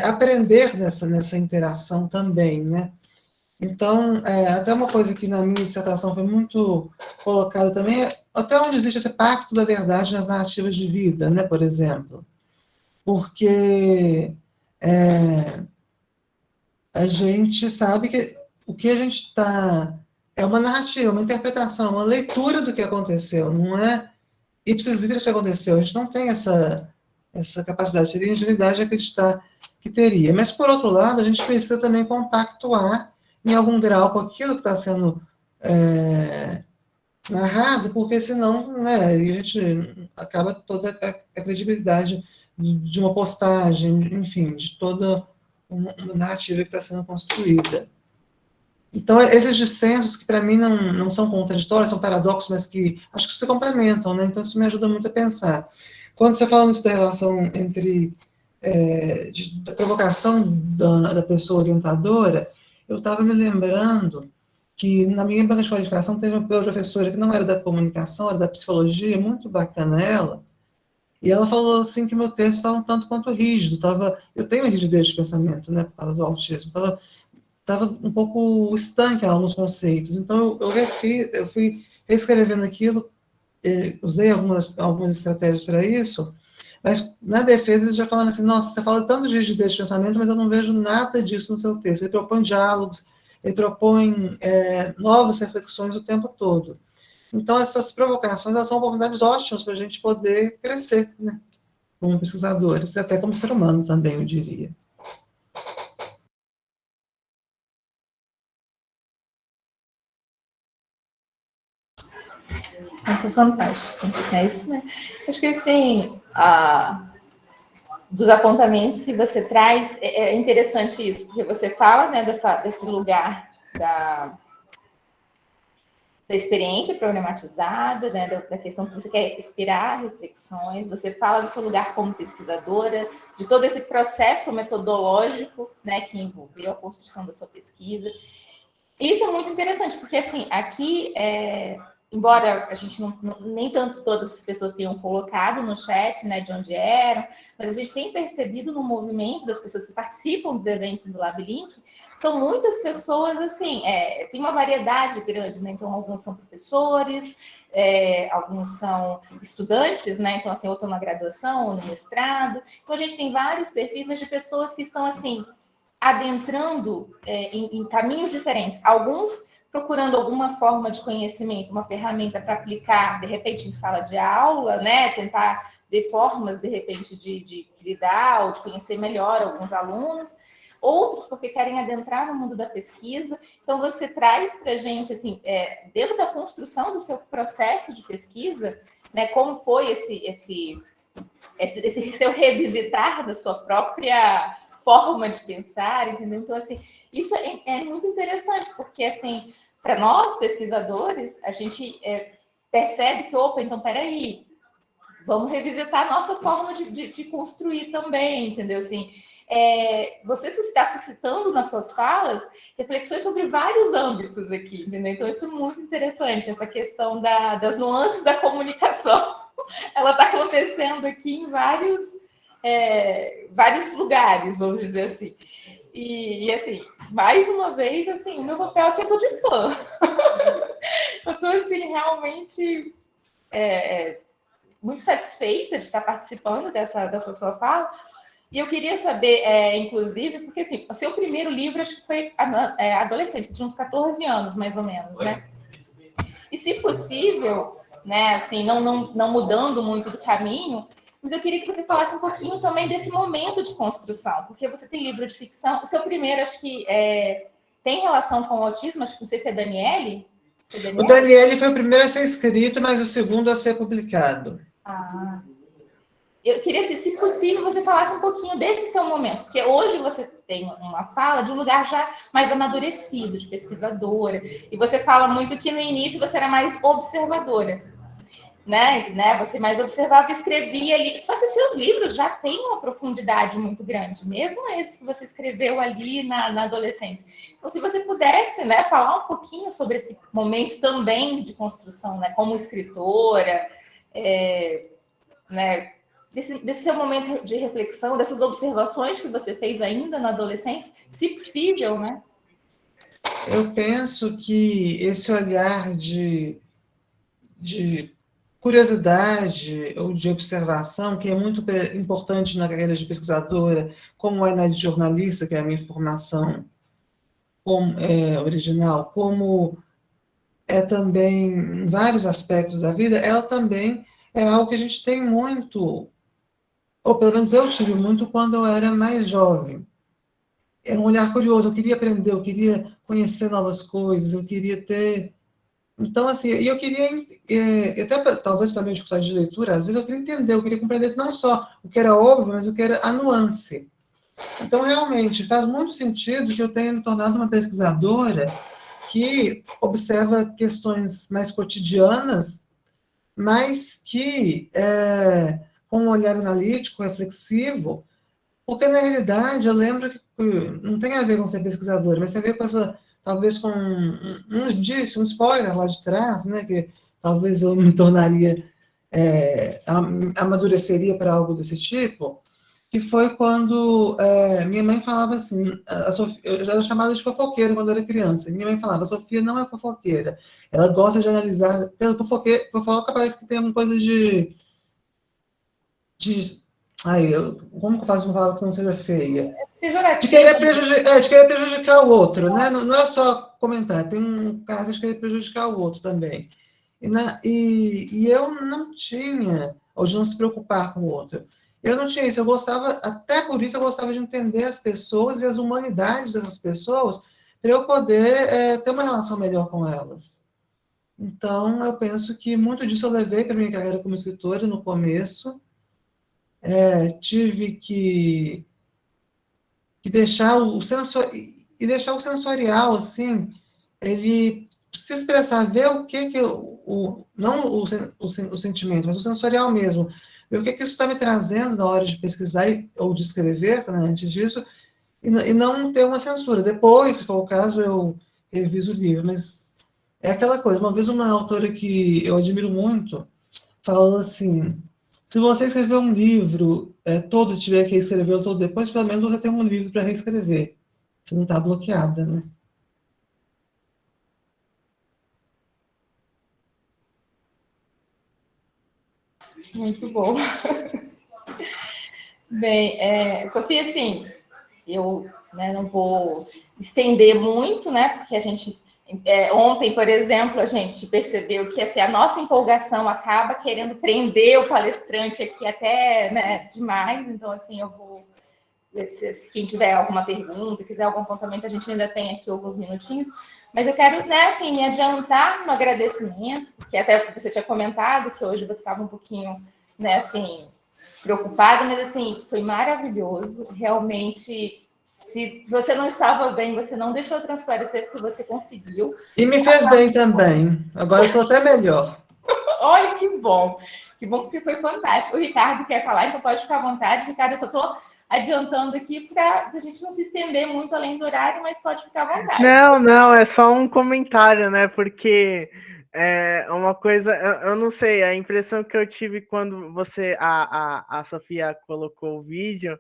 aprender nessa interação também, né? Então, até uma coisa que na minha dissertação foi muito colocada também, até onde existe esse pacto da verdade nas narrativas de vida, né, por exemplo. Porque a gente sabe que o que a gente está... É uma narrativa, uma interpretação, uma leitura do que aconteceu, não é ipsis literis que aconteceu. A gente não tem essa capacidade, seria ingenuidade de acreditar que teria. Mas, por outro lado, a gente precisa também compactuar em algum grau com aquilo que está sendo narrado, porque senão, né, a gente acaba toda a credibilidade de uma postagem, enfim, de toda uma narrativa que está sendo construída. Então, esses dissensos que para mim não são contraditórios, são paradoxos, mas que acho que se complementam, né? Então, isso me ajuda muito a pensar. Quando você fala da relação entre da provocação da pessoa orientadora, eu estava me lembrando que na minha banca de qualificação teve uma professora que não era da comunicação, era da psicologia, muito bacana ela, e ela falou assim que meu texto estava um tanto quanto rígido, eu tenho rigidez de pensamento, né, por causa do autismo, estava um pouco estanque em alguns conceitos, então eu fui reescrevendo aquilo, usei algumas estratégias para isso, mas na defesa eles já falaram assim, nossa, você fala tanto de rigidez de pensamento, mas eu não vejo nada disso no seu texto. Ele propõe diálogos, ele propõe novas reflexões o tempo todo. Então, essas provocações, elas são oportunidades ótimas para a gente poder crescer, né, como pesquisadores, e até como ser humano também, eu diria. Isso é fantástico. É isso, né? Acho que, assim, dos apontamentos que você traz, é interessante isso, porque você fala, né, desse lugar da experiência problematizada, né, da questão que você quer inspirar reflexões, você fala do seu lugar como pesquisadora, de todo esse processo metodológico, né, que envolveu a construção da sua pesquisa. Isso é muito interessante, porque, assim, aqui, embora a gente nem tanto todas as pessoas tenham colocado no chat, né, de onde eram, mas a gente tem percebido no movimento das pessoas que participam dos eventos do LabLink, são muitas pessoas, assim, tem uma variedade grande, né, então alguns são professores, alguns são estudantes, né, então, assim, ou estão na graduação, ou no mestrado, então a gente tem vários perfis de pessoas que estão, assim, adentrando em caminhos diferentes, alguns procurando alguma forma de conhecimento, uma ferramenta para aplicar, de repente, em sala de aula, né? Tentar ver formas, de repente, de lidar ou de conhecer melhor alguns alunos. Outros porque querem adentrar no mundo da pesquisa. Então, você traz para a gente, assim, dentro da construção do seu processo de pesquisa, né? Como foi esse seu revisitar da sua própria forma de pensar, entendeu? Então, assim, isso é muito interessante, porque, assim, para nós, pesquisadores, a gente percebe que, opa, então, peraí, vamos revisitar a nossa forma de construir também, entendeu? Assim, você está suscitando nas suas falas reflexões sobre vários âmbitos aqui, entendeu? Então, isso é muito interessante, essa questão das nuances da comunicação. Ela está acontecendo aqui em vários lugares, vamos dizer assim. E, assim, mais uma vez, assim, o meu papel é que eu tô de fã. Eu tô, assim, realmente muito satisfeita de estar participando dessa sua fala. E eu queria saber, inclusive, porque, assim, o seu primeiro livro, acho que foi adolescente, tinha uns 14 anos, mais ou menos, né? E, se possível, né, assim, não mudando muito do caminho, mas eu queria que você falasse um pouquinho também desse momento de construção, porque você tem livro de ficção, o seu primeiro, acho que tem relação com o autismo, acho que não sei se é Daniele. O Daniele foi o primeiro a ser escrito, mas o segundo a ser publicado. Eu queria, se possível, você falasse um pouquinho desse seu momento, porque hoje você tem uma fala de um lugar já mais amadurecido, de pesquisadora, e você fala muito que no início você era mais observadora, né? Você mais observava e escrevia ali, só que os seus livros já têm uma profundidade muito grande, mesmo esses que você escreveu ali na adolescência. Então, se você pudesse, né, falar um pouquinho sobre esse momento também de construção, né, como escritora, né, desse seu momento de reflexão, dessas observações que você fez ainda na adolescência, se possível, né? Eu penso que esse olhar de curiosidade ou de observação, que é muito importante na carreira de pesquisadora, como é na de jornalista, que é a minha formação original, como é também em vários aspectos da vida, ela também é algo que a gente tem muito, ou pelo menos eu tive muito quando eu era mais jovem. Era um olhar curioso, eu queria aprender, eu queria conhecer novas coisas, eu queria ter... Então, assim, eu queria, até talvez para a minha dificuldade de leitura, às vezes eu queria entender, eu queria compreender não só o que era óbvio, mas o que era a nuance. Então, realmente, faz muito sentido que eu tenha me tornado uma pesquisadora que observa questões mais cotidianas, mas que, com um olhar analítico, reflexivo, porque, na realidade, eu lembro que não tem a ver com ser pesquisadora, mas tem a ver com essa talvez com um indício, um spoiler lá de trás, né, que talvez eu me tornaria, amadureceria para algo desse tipo, que foi quando minha mãe falava assim, a Sofia, eu já era chamada de fofoqueira quando eu era criança, e minha mãe falava, a Sofia não é fofoqueira, ela gosta de analisar, pela fofoca parece que tem uma coisa como que eu faço uma palavra que não seja feia? De querer prejudicar o outro, né? Não é só comentar, tem um caso de querer prejudicar o outro também. E eu não tinha, ou de não se preocupar com o outro. Eu não tinha isso, até por isso eu gostava de entender as pessoas e as humanidades dessas pessoas, para eu poder ter uma relação melhor com elas. Então, eu penso que muito disso eu levei para a minha carreira como escritora no começo. Tive que deixar deixar o sensorial, assim, ele se expressar, ver o que não o sentimento, mas o sensorial mesmo, ver o que isso está me trazendo na hora de pesquisar ou de escrever, né, antes disso, e não ter uma censura. Depois, se for o caso, eu reviso o livro, mas é aquela coisa. Uma vez uma autora que eu admiro muito falou assim, se você escrever um livro todo e tiver que escrevê-lo todo depois, pelo menos você tem um livro para reescrever. Você não está bloqueada, né? Muito bom. Bem, Sofia, assim, eu não vou estender muito, né? Porque a gente ontem, por exemplo, a gente percebeu que assim, a nossa empolgação acaba querendo prender o palestrante aqui até, né, demais. Então, assim, eu vou. Se quem tiver alguma pergunta, quiser algum apontamento, a gente ainda tem aqui alguns minutinhos. Mas eu quero, né, assim, me adiantar no agradecimento, porque até você tinha comentado que hoje você estava um pouquinho, né, assim, preocupada, mas assim, foi maravilhoso. Realmente, se você não estava bem, você não deixou transparecer, porque você conseguiu. E me fez bem também. Agora eu estou até melhor. Olha, que bom. Que bom, porque foi fantástico. O Ricardo quer falar, então pode ficar à vontade. Ricardo, eu só estou adiantando aqui para a gente não se estender muito além do horário, mas pode ficar à vontade. Não, é só um comentário, né? Porque é uma coisa, eu não sei, a impressão que eu tive quando a Sofia colocou o vídeo,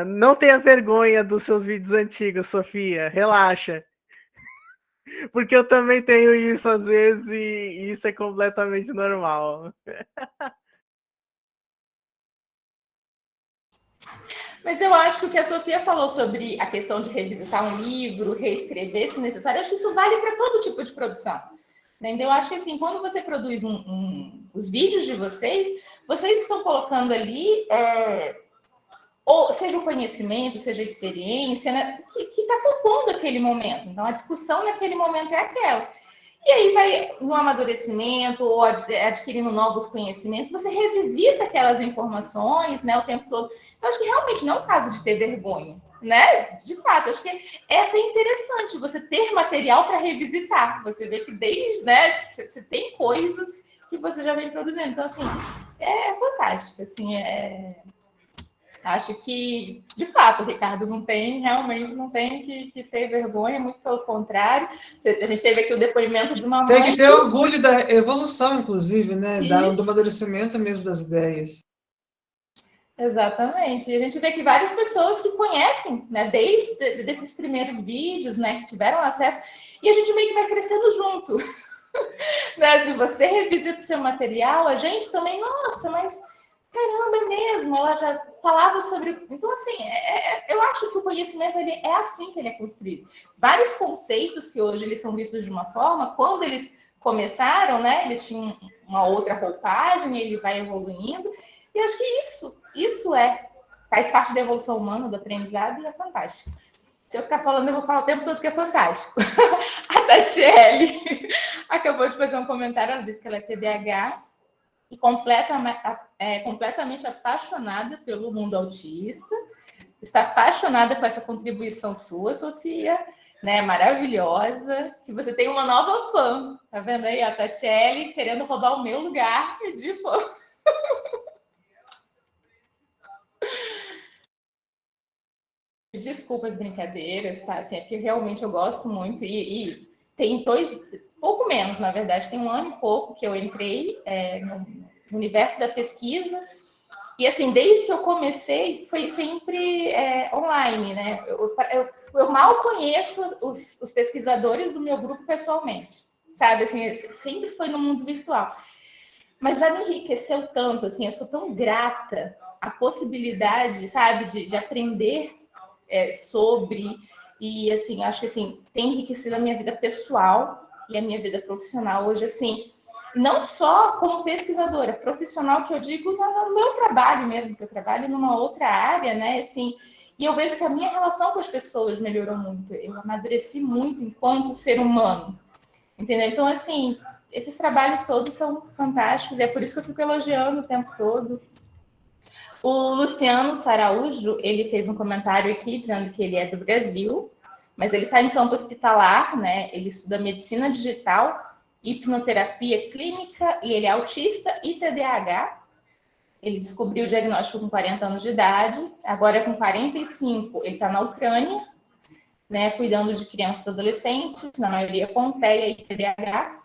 não tenha vergonha dos seus vídeos antigos, Sofia, relaxa. Porque eu também tenho isso às vezes e isso é completamente normal. Mas eu acho que o que a Sofia falou sobre a questão de revisitar um livro, reescrever, se necessário, acho que isso vale para todo tipo de produção. Então, eu acho que assim, quando você produz os vídeos de vocês estão colocando ali, ou seja o conhecimento, seja a experiência, né, que está compondo aquele momento. Então, a discussão naquele momento é aquela. E aí vai no amadurecimento ou adquirindo novos conhecimentos, você revisita aquelas informações, né, o tempo todo. Então, acho que realmente não é um caso de ter vergonha, né? De fato, acho que é até interessante você ter material para revisitar. Você vê que desde, né, você tem coisas que você já vem produzindo. Então, assim, é fantástico, assim, acho que, de fato, o Ricardo realmente não tem que ter vergonha, muito pelo contrário. A gente teve aqui o depoimento de uma mãe. Tem que ter orgulho da evolução, inclusive, né? Do Isso. amadurecimento mesmo das ideias. Exatamente. E a gente vê que várias pessoas que conhecem, né, desde esses primeiros vídeos, né, que tiveram acesso, e a gente meio que vai crescendo junto. Né? Se você revisita o seu material, a gente também, nossa, mas caramba, é mesmo, ela já falava sobre... Então, assim, eu acho que o conhecimento ele é assim que ele é construído. Vários conceitos que hoje eles são vistos de uma forma, quando eles começaram, né, eles tinham uma outra roupagem, ele vai evoluindo, e acho que isso faz parte da evolução humana, do aprendizado, e é fantástico. Se eu ficar falando, eu vou falar o tempo todo que é fantástico. A Tatiele acabou de fazer um comentário, ela disse que ela é TDAH, e completamente apaixonada pelo mundo autista, está apaixonada com essa contribuição sua, Sofia, né, maravilhosa, que você tem uma nova fã, tá vendo aí, a Tatiele querendo roubar o meu lugar de fã. desculpa as brincadeiras, tá? Assim, é porque realmente eu gosto muito e tem pouco menos, na verdade, tem 1 ano e pouco que eu entrei no universo da pesquisa. E, assim, desde que eu comecei, foi sempre online, né? Eu mal conheço os pesquisadores do meu grupo pessoalmente, sabe? Assim, sempre foi no mundo virtual. Mas já me enriqueceu tanto, assim, eu sou tão grata à possibilidade, sabe, de aprender sobre... E, assim, acho que, assim, tem enriquecido a minha vida pessoal e a minha vida profissional hoje, assim... Não só como pesquisadora, profissional que eu digo no meu trabalho mesmo, que eu trabalho numa outra área, né? Assim, e eu vejo que a minha relação com as pessoas melhorou muito. Eu amadureci muito enquanto ser humano, entendeu? Então, assim, esses trabalhos todos são fantásticos e é por isso que eu fico elogiando o tempo todo. O Luciano Saraújo, ele fez um comentário aqui dizendo que ele é do Brasil, mas ele está em campo hospitalar, né? Ele estuda medicina digital, hipnoterapia clínica, e ele é autista e TDAH. Ele descobriu o diagnóstico com 40 anos de idade, agora com 45 ele está na Ucrânia, né, cuidando de crianças e adolescentes, na maioria com TEA e TDAH.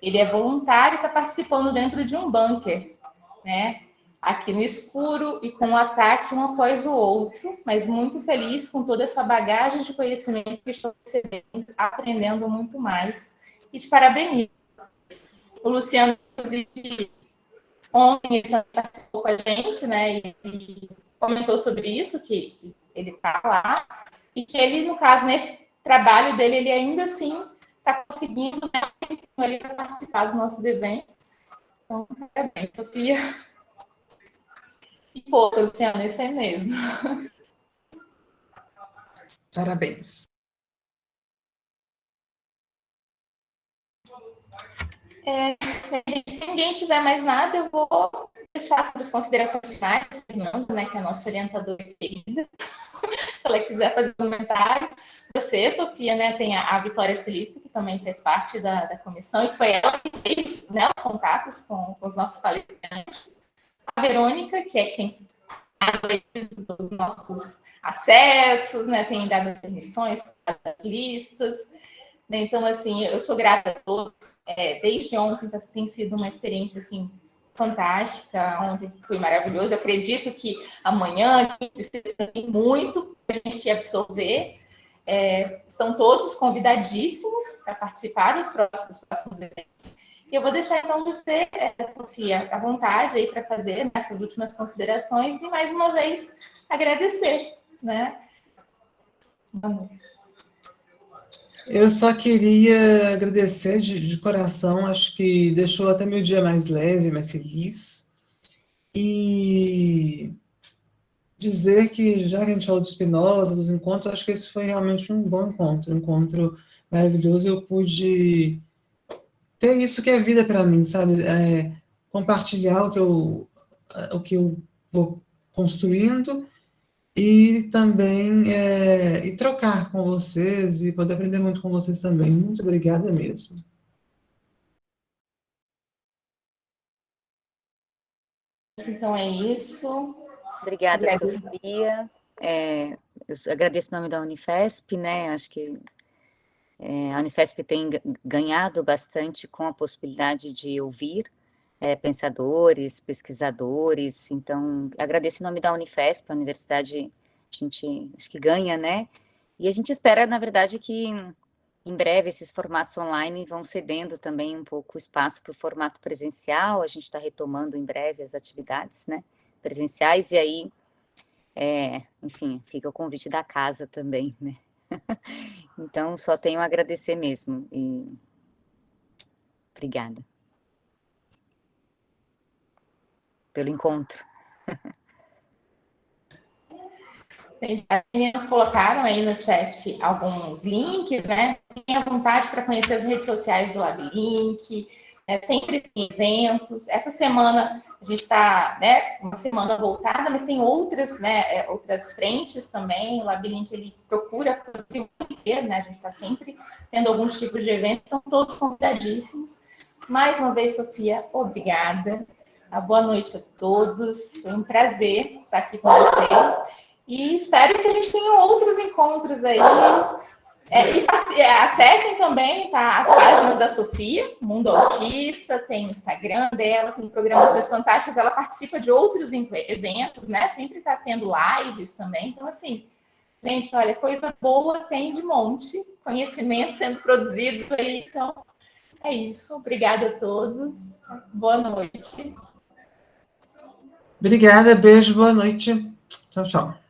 Ele é voluntário e está participando dentro de um bunker, né, aqui no escuro e com um ataque um após o outro, mas muito feliz com toda essa bagagem de conhecimento que estou recebendo, aprendendo muito mais. E te parabenizo. O Luciano, inclusive, ontem ele participou com a gente, né, e comentou sobre isso, que ele está lá, e que ele, no caso, nesse trabalho dele, ele ainda assim está conseguindo, né, ele para participar dos nossos eventos. Então, parabéns, Sofia. E, pô, Luciano, isso é mesmo. Parabéns. Gente, se ninguém tiver mais nada, eu vou deixar sobre as considerações finais, Fernanda, né, que é a nossa orientadora querida. Se ela quiser fazer um comentário. Você, Sofia, né, tem a Vitória Felipe, que também fez parte da comissão, e que foi ela que fez, né, os contatos com os nossos palestrantes. A Verônica, que tem os nossos acessos, né, tem dado as permissões, as listas. Então, assim, eu sou grata a todos. Desde ontem tem sido uma experiência, assim, fantástica. Ontem foi maravilhoso. Eu acredito que amanhã tem muito para a gente absorver. São todos convidadíssimos para participar dos próximos eventos. E eu vou deixar, então, você, Sofia, à vontade aí para fazer essas últimas considerações e, mais uma vez, agradecer, né? Vamos. Eu só queria agradecer de coração, acho que deixou até meu dia mais leve, mais feliz. E dizer que, já que a gente falou de Spinoza, dos encontros, acho que esse foi realmente um bom encontro, um encontro maravilhoso. Eu pude ter isso que é vida para mim, sabe? Compartilhar o que eu vou construindo, e também e trocar com vocês e poder aprender muito com vocês também. Muito obrigada mesmo. Então é isso. Obrigada, Sofia. Eu agradeço o nome da Unifesp, né? Acho que a Unifesp tem ganhado bastante com a possibilidade de ouvir pensadores, pesquisadores. Então, agradeço em nome da Unifesp, a universidade, a gente acho que ganha, né? E a gente espera, na verdade, que em breve esses formatos online vão cedendo também um pouco espaço para o formato presencial. A gente está retomando em breve as atividades, né, presenciais, e aí, enfim, fica o convite da casa também, né? Então, só tenho a agradecer mesmo. E obrigada pelo encontro. As meninas colocaram aí no chat alguns links, né? Fiquem à vontade para conhecer as redes sociais do LabLink, sempre tem eventos. Essa semana a gente está, né, uma semana voltada, mas tem outras, né, outras frentes também. O LabLink, ele procura produzir o inteiro, né? A gente está sempre tendo alguns tipos de eventos, são todos convidadíssimos. Mais uma vez, Sofia, obrigada. Boa noite a todos. Foi um prazer estar aqui com vocês. E espero que a gente tenha outros encontros aí. Acessem também, tá, as páginas da Sofia, Mundo Autista, tem o Instagram dela, tem programações fantásticas, ela participa de outros eventos, né? Sempre está tendo lives também. Então, assim, gente, olha, coisa boa tem de monte, conhecimento sendo produzidos aí. Então, é isso. Obrigada a todos. Boa noite. Obrigada, beijo, boa noite. Tchau, tchau.